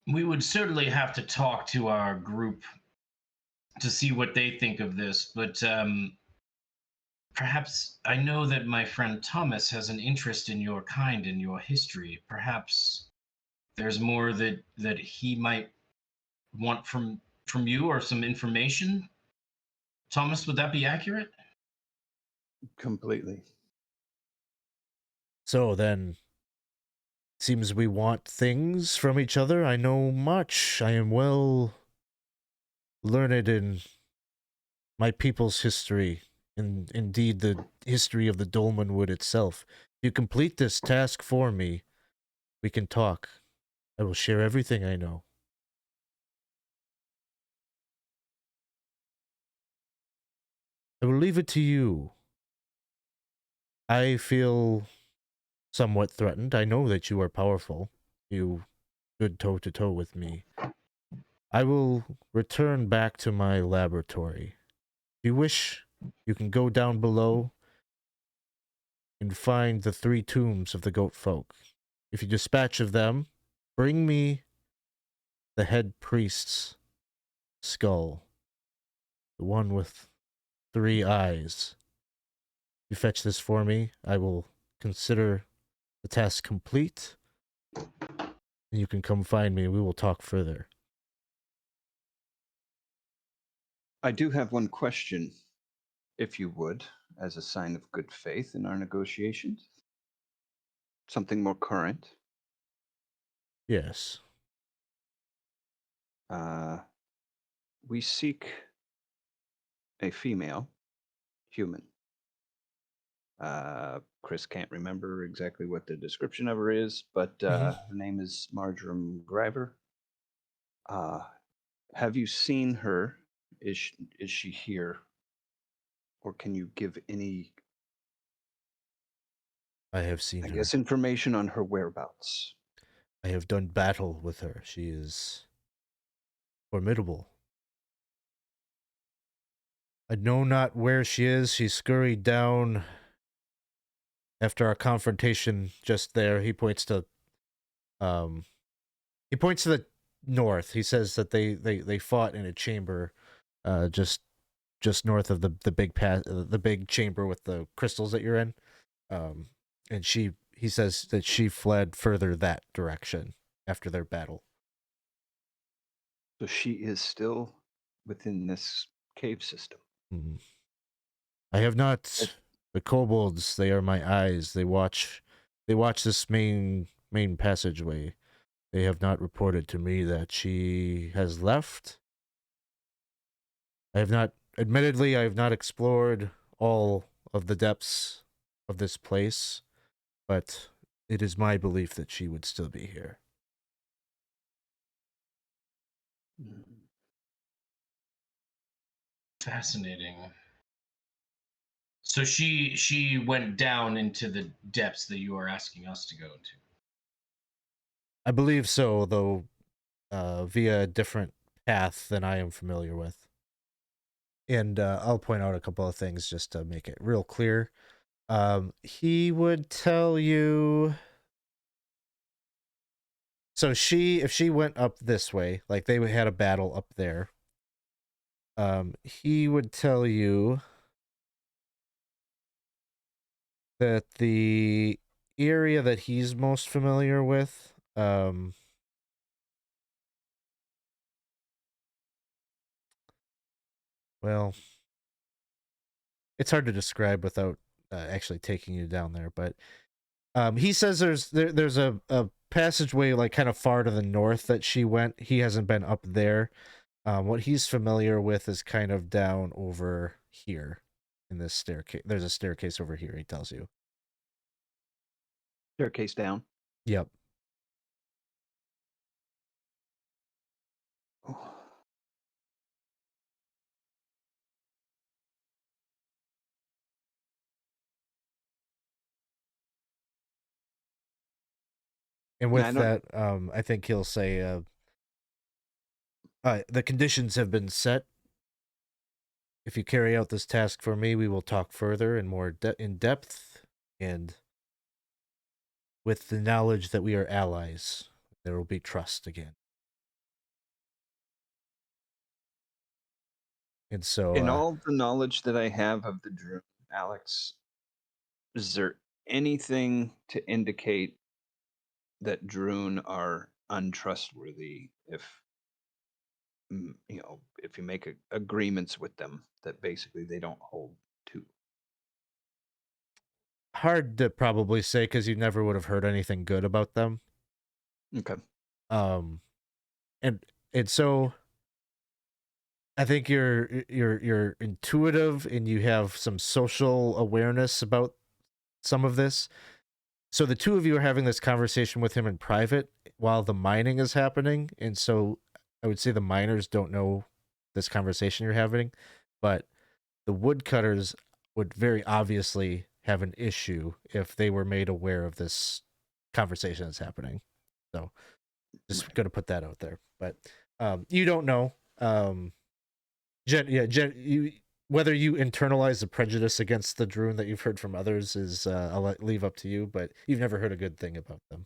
We would certainly have to talk to our group to see what they think of this, but perhaps I know that my friend Thomas has an interest in your kind and your history. Perhaps there's more that he might want from you, or some information. Thomas, would that be accurate?
Completely.
So then, seems we want things from each other. I know much. I am well learned in my people's history, and indeed the history of the Dolmenwood itself. If you complete this task for me, we can talk. I will share everything I know. I will leave it to you. I feel somewhat threatened. I know that you are powerful. You stood toe-to-toe with me. I will return back to my laboratory. If you wish, you can go down below and find the 3 tombs of the goat folk. If you dispatch of them, bring me the head priest's skull. The one with 3 eyes. If you fetch this for me, I will consider the task complete, and you can come find me and we will talk further.
I do have one question, if you would, as a sign of good faith in our negotiations. Something more current.
Yes.
We seek a female human. Chris can't remember exactly what the description of her is, but her name is Marjoram Griver. Have you seen her? Is she here? Or can you give any,
I have seen her.
information on her whereabouts?
I have done battle with her. She is formidable. I know not where she is. She scurried down after our confrontation just there. He points to the north. He says that they fought in a chamber just north of the big chamber with the crystals that you're in. And he says that she fled further that direction after their battle.
So she is still within this cave system.
Mm. I have not. The kobolds, they are my eyes. They watch this main passageway. They have not reported to me that she has left. Admittedly, I have not explored all of the depths of this place, but it is my belief that she would still be here.
Fascinating. So she went down into the depths that you are asking us to go into.
I believe so, though via a different path than I am familiar with. And I'll point out a couple of things just to make it real clear. He would tell you. So if she went up this way, like they had a battle up there, he would tell you that the area that he's most familiar with, well, it's hard to describe without actually taking you down there. But he says there's a passageway like kind of far to the north that she went. He hasn't been up there. What he's familiar with is kind of down over here in this staircase. There's a staircase over here, he tells you.
Staircase down.
Yep.
Oh.
And with
I
that, I think he'll say, the conditions have been set. If you carry out this task for me, we will talk further and more in depth, and with the knowledge that we are allies, there will be trust again. And so,
In all the knowledge that I have of the Drew, Alex, is there anything to indicate that Droon are untrustworthy if if you make agreements with them that basically they don't hold to?
hard to probably say because you never would have heard anything good about them.
Okay.
And so I think you're intuitive and you have some social awareness about some of this. So the two of you are having this conversation with him in private while the mining is happening, and so I would say the miners don't know this conversation you're having, but the woodcutters would very obviously have an issue if they were made aware of this conversation that's happening. So just going to put that out there. But you don't know. Whether you internalize the prejudice against the Droon that you've heard from others is I'll leave up to you, but you've never heard a good thing about them.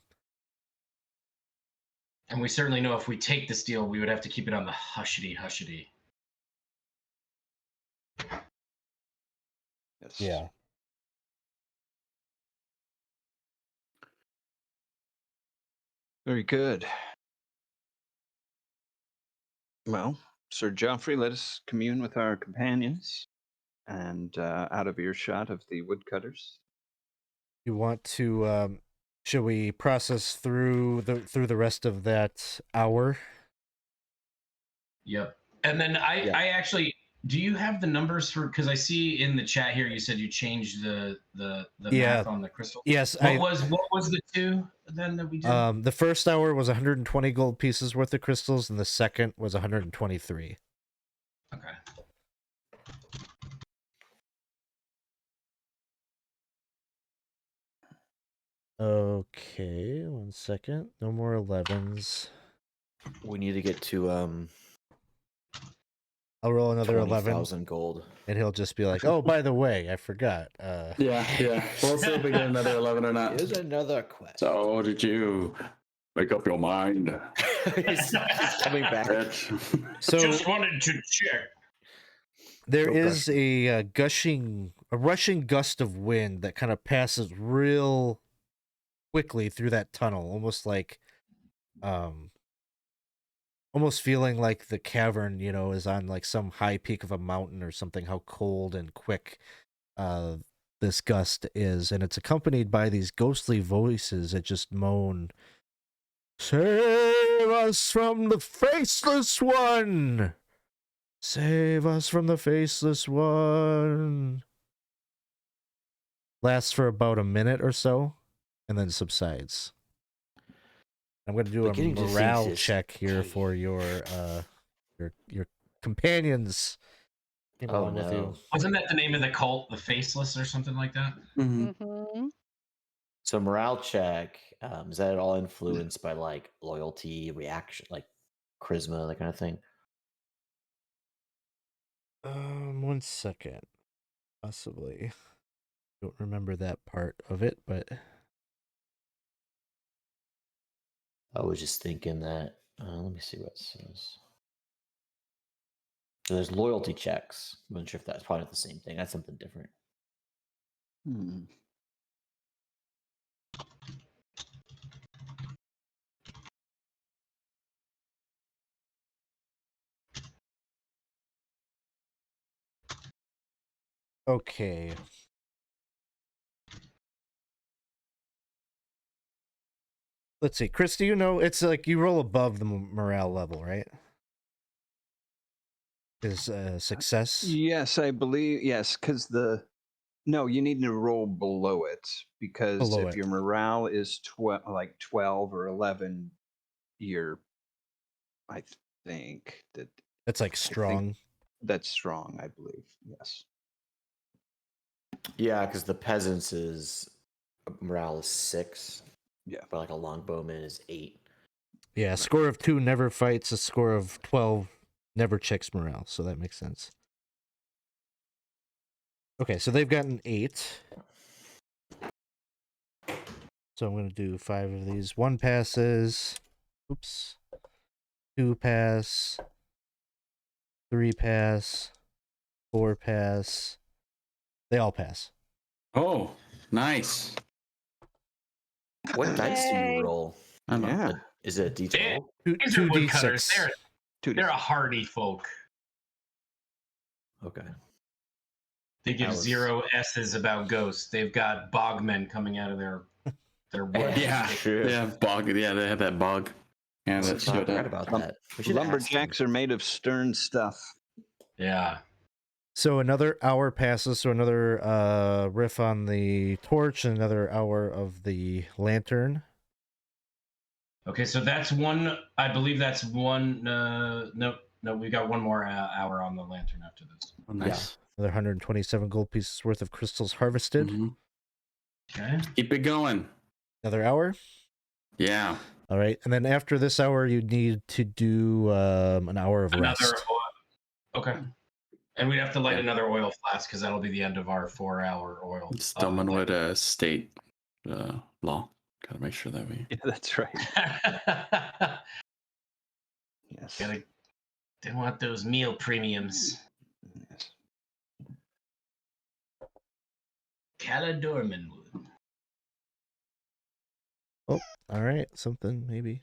And we certainly know if we take this deal, we would have to keep it on the hushity.
Yes.
Yeah.
Very good. Well, Sir Geoffrey, let us commune with our companions and out of earshot of the woodcutters.
You want to should we process through the rest of that hour?
Yep. And then I actually, do you have the numbers for, because I see in the chat here you said you changed the math on the crystal.
Yes.
What was the two then that we did?
The first hour was 120 gold pieces worth of crystals, and the second was 123.
Okay.
Okay, 1 second. No more 11s.
We need to get to
I'll roll another 11.
20,000 gold.
And he'll just be like, "Oh, by the way, I forgot."
Yeah. We'll see if we get another 11 or not.
Here's another quest.
So, did you make up your mind?
he's coming back.
So
just wanted to check.
there is a rushing gust of wind that kind of passes real quickly through that tunnel, almost like almost feeling like the cavern, is on like some high peak of a mountain or something, how cold and quick this gust is. And it's accompanied by these ghostly voices that just moan, "Save us from the faceless one! Save us from the faceless one!" Lasts for about a minute or so and then subsides. I'm going to do a morale check here for your companions.
Oh, no.
Wasn't that the name of the cult, the Faceless or something like that?
Mm-hmm.
So morale check, is that at all influenced by like loyalty, reaction, like charisma, that kind of thing?
1 second. Possibly. Don't remember that part of it, but
I was just thinking that. Let me see what it says. So there's loyalty checks. I'm not sure if that's probably not the same thing. That's something different.
Okay. Let's see. Chris, do you know it's like you roll above the morale level, right? Is success?
Yes, I believe yes, because no, you need to roll below it because
Below
if
it.
your morale is 12 or 11, I think
That's like strong.
that's strong. I believe yes.
Yeah, because the peasants is morale is 6.
Yeah.
But like a longbowman is 8.
Yeah, a score of 2 never fights. A score of 12 never checks morale. So that makes sense. Okay, so they've gotten 8. So I'm going to do 5 of these. 1 passes. Oops. 2 pass. 3 pass. 4 pass. They all pass.
Oh, nice.
What dice do
Yay.
you roll?
I know.
Yeah.
Is it a D12?
These are woodcutters.
2d6.
They're a hardy folk.
Okay.
They give
That was-
0 S's about ghosts. They've got bogmen coming out of their wood.
Yeah,
Sure.
they have bog. Yeah, they have that bog. Yeah, that
I
showed
forgot
up.
about that. We should ask
Lumberjacks
them.
are made of stern stuff.
Yeah.
So another hour passes, so another riff on the torch, and another hour of the lantern.
Okay, so that's one. I believe that's one. No, we got one more hour on the lantern after this.
Oh, nice.
Another 127 gold pieces worth of crystals harvested.
Mhm.
Okay.
Keep it going.
Another hour.
Yeah.
All right, and then after this hour, you need to do an hour of rest.
Another oil. Okay. And we'd have to light
Yeah.
another oil flask because that'll be the end of our 4-hour oil.
It's Dolmenwood state law. Gotta make sure that we.
Yeah, that's right. Yes.
Didn't want those meal premiums.
Yes.
Caladormenwood.
Oh, all right, something maybe.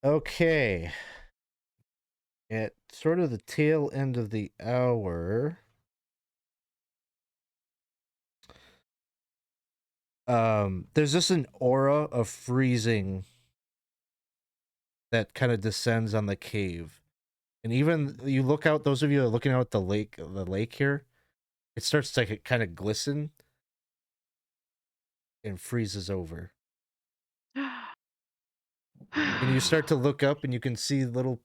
Okay. At sort of the tail end of the hour, there's just an aura of freezing that kind of descends on the cave. And even you look out, those of you that are looking out at the lake here, it starts to kind of glisten and freezes over. And you start to look up and you can see little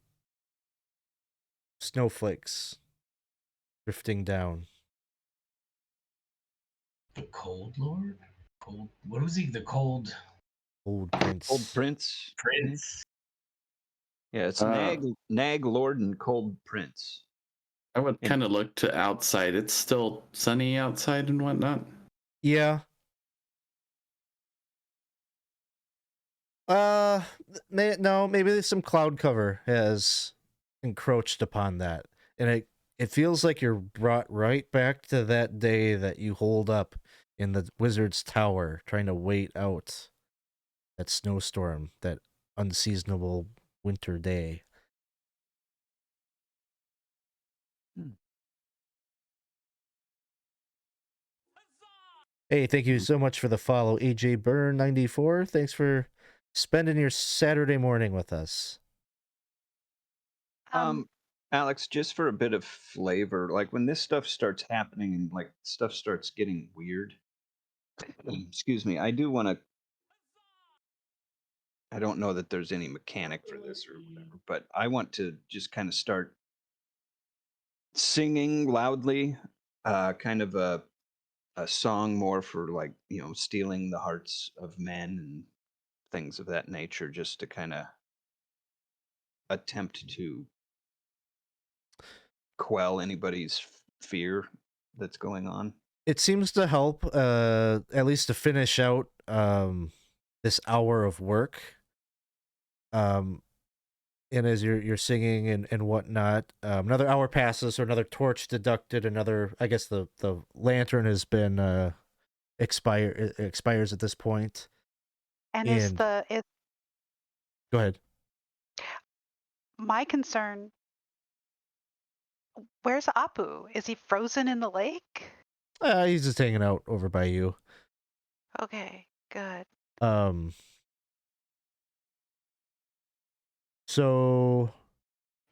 snowflakes drifting down.
The Cold Lord? Cold. What was he? The Cold
Old Prince.
Old Prince.
Prince?
Yeah, it's Nag Lord and Cold Prince.
I would
And-
kind of look to outside. It's still sunny outside and whatnot.
Yeah. No, maybe some cloud cover has encroached upon that. And it feels like you're brought right back to that day that you hold up in the wizard's tower trying to wait out that snowstorm, that unseasonable winter day. Hey, thank you so much for the follow, AJ Burn 94. Thanks for spending your Saturday morning with us.
Alex, just for a bit of flavor, like when this stuff starts happening and like stuff starts getting weird, excuse me, I do want to. I don't know that there's any mechanic for this or whatever, but I want to just kind of start singing loudly, kind of a song more for like, stealing the hearts of men and things of that nature, just to kind of attempt to quell anybody's fear that's going on.
It seems to help, at least to finish out this hour of work. And as you're singing and whatnot, another hour passes, or another torch deducted. Another, I guess the lantern has been expires at this point.
And
is
go
ahead.
My concern Where's Apu? Is he frozen in the lake?
He's just hanging out over by you.
Okay, good.
So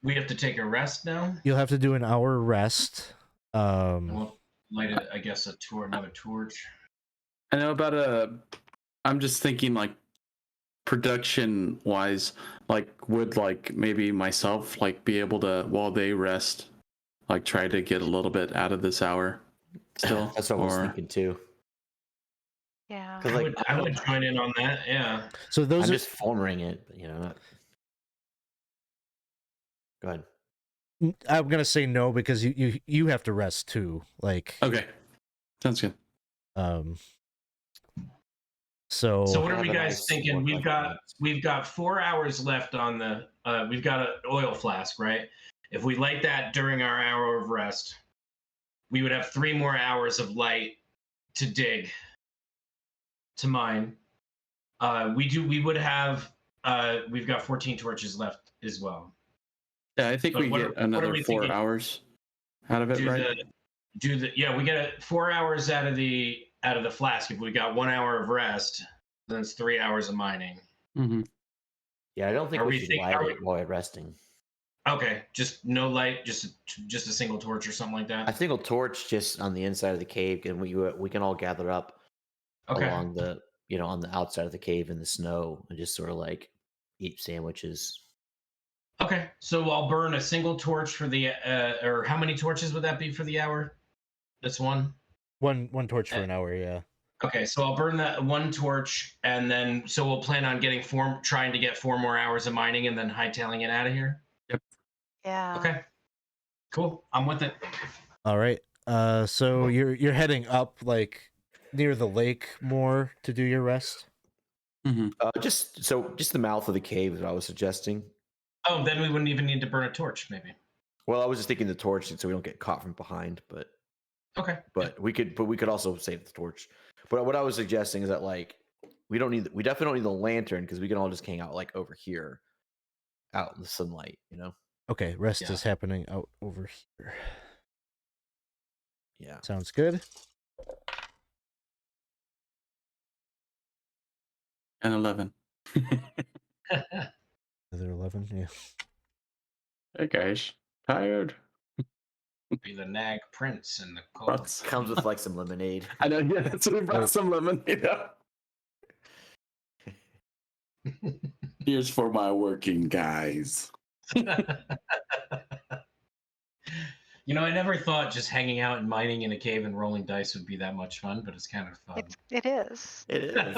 We have to take a rest now.
you'll have to do an hour rest.
And we'll light I guess another torch.
I know about I'm just thinking like production wise, like would like maybe myself like be able to while they rest, like try to get a little bit out of this hour still.
That's what I was thinking too.
Yeah.
I would join in on that. Yeah.
So those
I'm
are
just forming it, but, you know. Go ahead.
I'm gonna say no because you have to rest too. Like
Okay, sounds good.
So
what are
have
we
a
guys
nice
thinking?
work-life
We've got 4 hours left on the. We've got an oil flask, right? If we light that during our hour of rest, we would have 3 more hours of light to dig, to mine. We would have. We've got 14 torches left as well.
Yeah, I think
But
we get another 4 hours out of it, right?
We get 4 hours out of the flask. If we got 1 hour of rest, then it's 3 hours of mining.
Mm-hmm.
Yeah, I don't think
Are
we
we
should
think-
light
are
it while we're resting.
Okay, just no light, just a single torch or something like that.
I think a torch just on the inside of the cave, and we can all gather up
Okay.
along the on the outside of the cave in the snow and just sort of like eat sandwiches.
Okay, so I'll burn a single torch for the or how many torches would that be for the hour? That's one.
one torch for an hour, yeah.
Okay, so I'll burn that one torch, and then so we'll plan on trying to get 4 more hours of mining, and then hightailing it out of here.
Yep.
Yeah.
Okay. Cool. I'm with it.
All right. So you're heading up like near the lake more to do your rest.
Mm-hmm.
Just the mouth of the cave is what I was suggesting.
Oh, then we wouldn't even need to burn a torch, maybe.
Well, I was just thinking the torch so we don't get caught from behind, but
Okay.
we could also save the torch. But what I was suggesting is that like we definitely don't need the lantern because we can all just hang out like over here, out in the sunlight, you know.
Okay, rest
Yeah.
is happening out over here.
Yeah.
Sounds good.
And 11.
Another 11, yeah.
Hey guys, tired?
Be the nag prince and the cold.
What's...
Comes with like some lemonade.
I know, yeah, that's what we brought some lemonade up. Here's for my working guys.
I never thought just hanging out and mining in a cave and rolling dice would be that much fun, but it's kind of fun.
It is.
It is.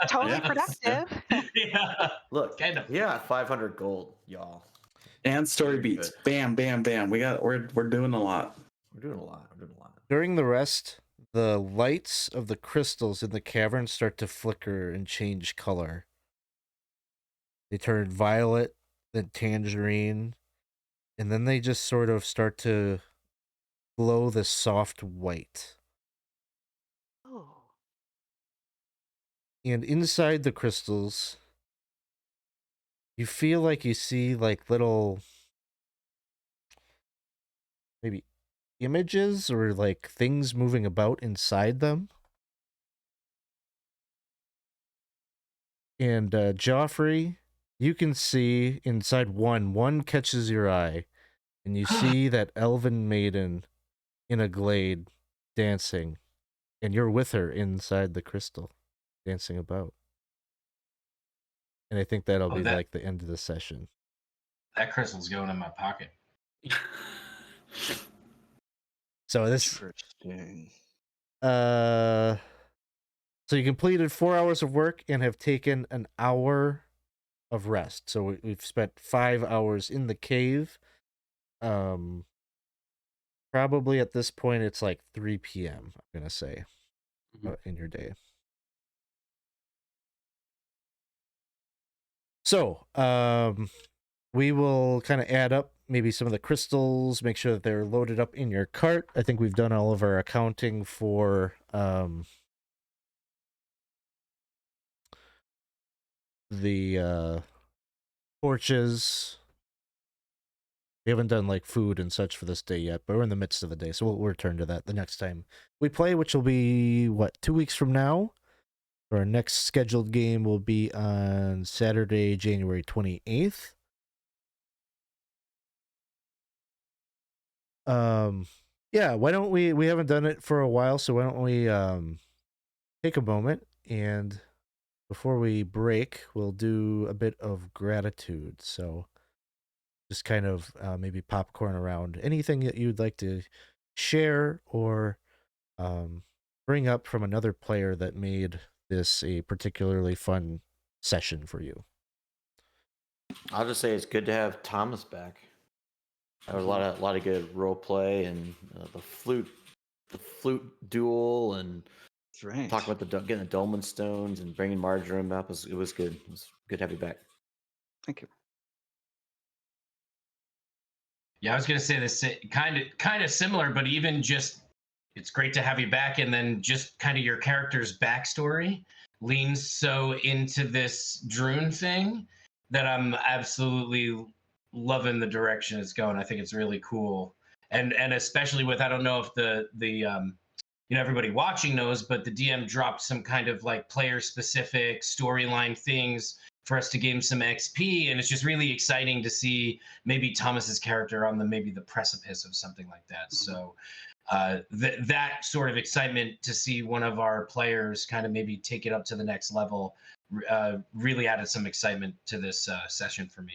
Totally
Yes.
productive.
Yeah.
Look,
Kind of.
yeah, 500 gold, y'all.
And story
Very
beats.
good.
Bam, bam, bam. We're doing a lot.
We're doing a lot.
During the rest, the lights of the crystals in the cavern start to flicker and change color. They turn violet, then tangerine, and then they just sort of start to glow this soft white.
Oh.
And inside the crystals, you feel like you see like little maybe images or like things moving about inside them. And Geoffrey, you can see inside one catches your eye, and you see that elven maiden in a glade dancing, and you're with her inside the crystal, dancing about. And I think that'll be like the end of the session.
That crystal's going in my pocket.
So this
Interesting.
so you completed 4 hours of work and have taken an hour of rest. So we've spent 5 hours in the cave. Probably at this point it's like 3 p.m. I'm gonna say in your day. So we will kind of add up maybe some of the crystals, make sure that they're loaded up in your cart. I think we've done all of our accounting for the torches We haven't done like food and such for this day yet, but we're in the midst of the day, so we'll return to that the next time we play, which will be 2 weeks from now. Our next scheduled game will be on Saturday, January 28th. Yeah, why don't we haven't done it for a while, so why don't we take a moment, and before we break, we'll do a bit of gratitude. So just kind of maybe popcorn around anything that you'd like to share or bring up from another player that made this a particularly fun session for you.
I'll just say it's good to have Thomas back. There was a lot of good role play and the flute duel, and
That's right.
talk about getting the Dolmen stones and bringing Marjoram up. It was good. It was good to have you back.
Thank you.
Yeah, I was gonna say this kind of similar, but even just it's great to have you back, and then just kind of your character's backstory leans so into this Droon thing that I'm absolutely loving the direction it's going. I think it's really cool, and especially with, I don't know if the everybody watching knows, but the DM dropped some kind of like player specific storyline things for us to gain some XP, and it's just really exciting to see maybe Thomas's character on maybe the precipice of something like that. So that sort of excitement to see one of our players kind of maybe take it up to the next level really added some excitement to this session for me.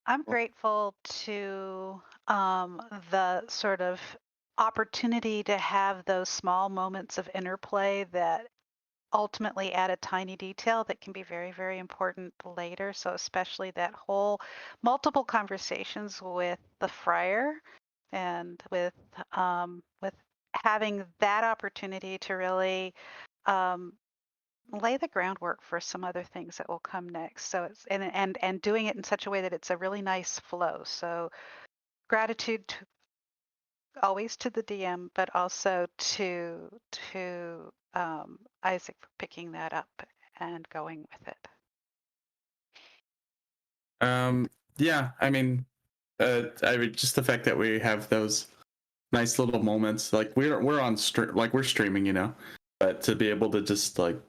I'm grateful to the sort of opportunity to have those small moments of interplay that ultimately add a tiny detail that can be very, very important later. So especially that whole multiple conversations with the Friar, and with having that opportunity to really lay the groundwork for some other things that will come next. So it's and doing it in such a way that it's a really nice flow. So gratitude always to the DM, but also to Isaac for picking that up and going with it.
Yeah, I mean, just the fact that we have those nice little moments, like we're on we're streaming, but to be able to just like,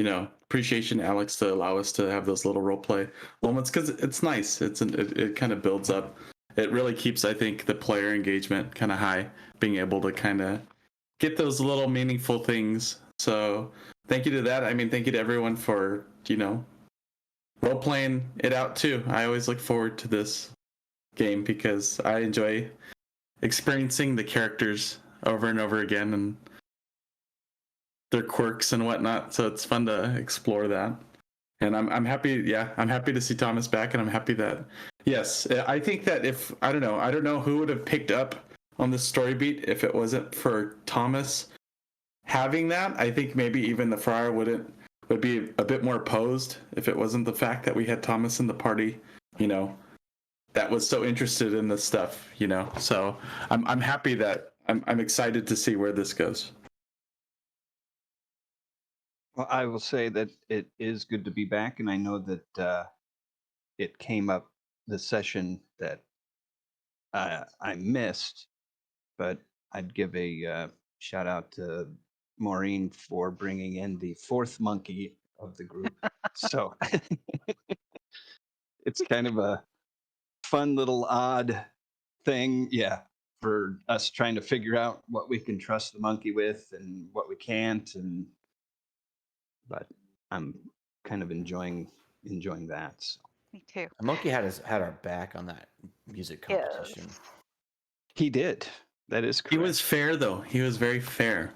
appreciation Alex to allow us to have those little role play moments, because it's nice. It kind of builds up. It really keeps, I think, the player engagement kind of high, being able to kind of get those little meaningful things. So thank you to that. I mean, thank you to everyone for, role playing it out too. I always look forward to this game because I enjoy experiencing the characters over and over again and their quirks and whatnot. So it's fun to explore that. And I'm happy. Yeah, I'm happy to see Thomas back, and I'm happy that, yes, I think that if, I don't know who would have picked up on this story beat if it wasn't for Thomas having that. I think maybe even the Friar would be a bit more opposed if it wasn't the fact that we had Thomas in the party, that was so interested in this stuff, So I'm happy that I'm excited to see where this goes.
Well, I will say that it is good to be back, and I know that it came up the session that I missed, but I'd give a shout out to Moreen for bringing in the fourth monkey of the group. So it's kind of a fun little odd thing, yeah, for us trying to figure out what we can trust the monkey with and what we can't, but I'm kind of enjoying that. So.
Me too.
The monkey had our back on that music competition.
Yes.
He did. That is correct.
He was fair, though. He was very fair.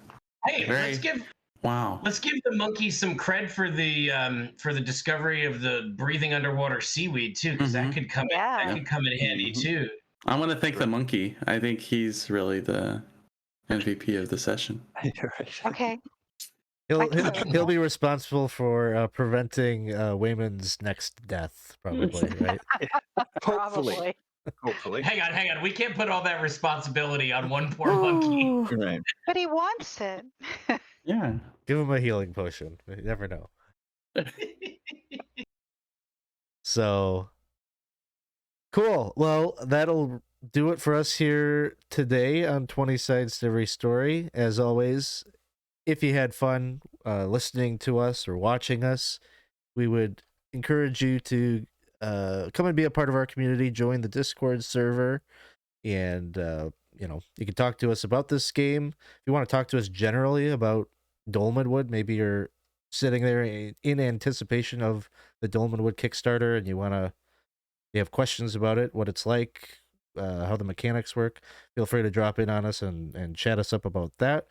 Hey, let's give the monkey some cred for the discovery of the breathing underwater seaweed too, because that could come in handy too.
I want to thank the monkey. I think he's really the MVP of the session.
Okay.
He'll be responsible for preventing Weymund's next death, probably, right?
Hopefully.
Hang on. We can't put all that responsibility on one poor monkey.
Right.
But he wants it.
Yeah.
Give him a healing potion. You never know. So, Cool. Well, that'll do it for us here today on 20 Sides to Every Story. As always, if you had fun listening to us or watching us, we would encourage you to come and be a part of our community, join the Discord server, and you can talk to us about this game. If you want to talk to us generally about Dolmenwood, maybe you're sitting there in anticipation of the Dolmenwood Kickstarter and you have questions about it, what it's like, how the mechanics work, feel free to drop in on us and chat us up about that.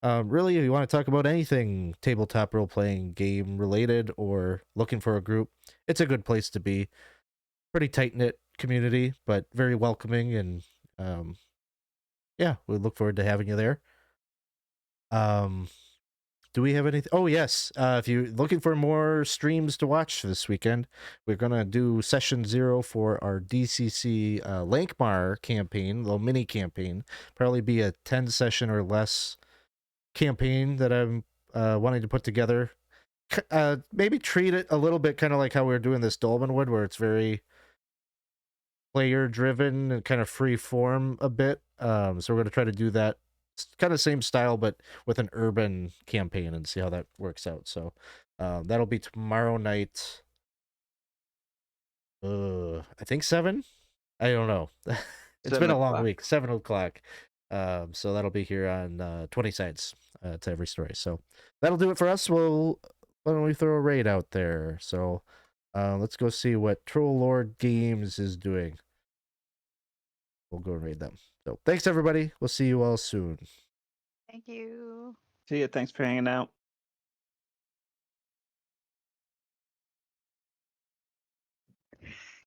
Really, if you want to talk about anything tabletop role-playing game related or looking for a group, it's a good place to be. Pretty tight-knit community, but very welcoming, and yeah, we look forward to having you there. Do we have anything? Oh, yes. If you're looking for more streams to watch this weekend, we're going to do session 0 for our DCC Lankmar campaign, little mini campaign. Probably be a 10 session or less campaign that I'm wanting to put together. Maybe treat it a little bit kind of like how we were doing this Dolmenwood, where it's very player driven and kind of free form a bit. So we're going to try to do that kind of same style, but with an urban campaign and see how that works out. So that'll be tomorrow night. I think 7. I don't know. It's been a long week. 7 o'clock. So that'll be here on 20 Sides to Every Story. So that'll do it for us. Why don't we throw a raid out there? So let's go see what Troll Lord Games is doing. We'll go and raid them. So thanks, everybody. We'll see you all soon.
Thank you.
See ya. Thanks for hanging out.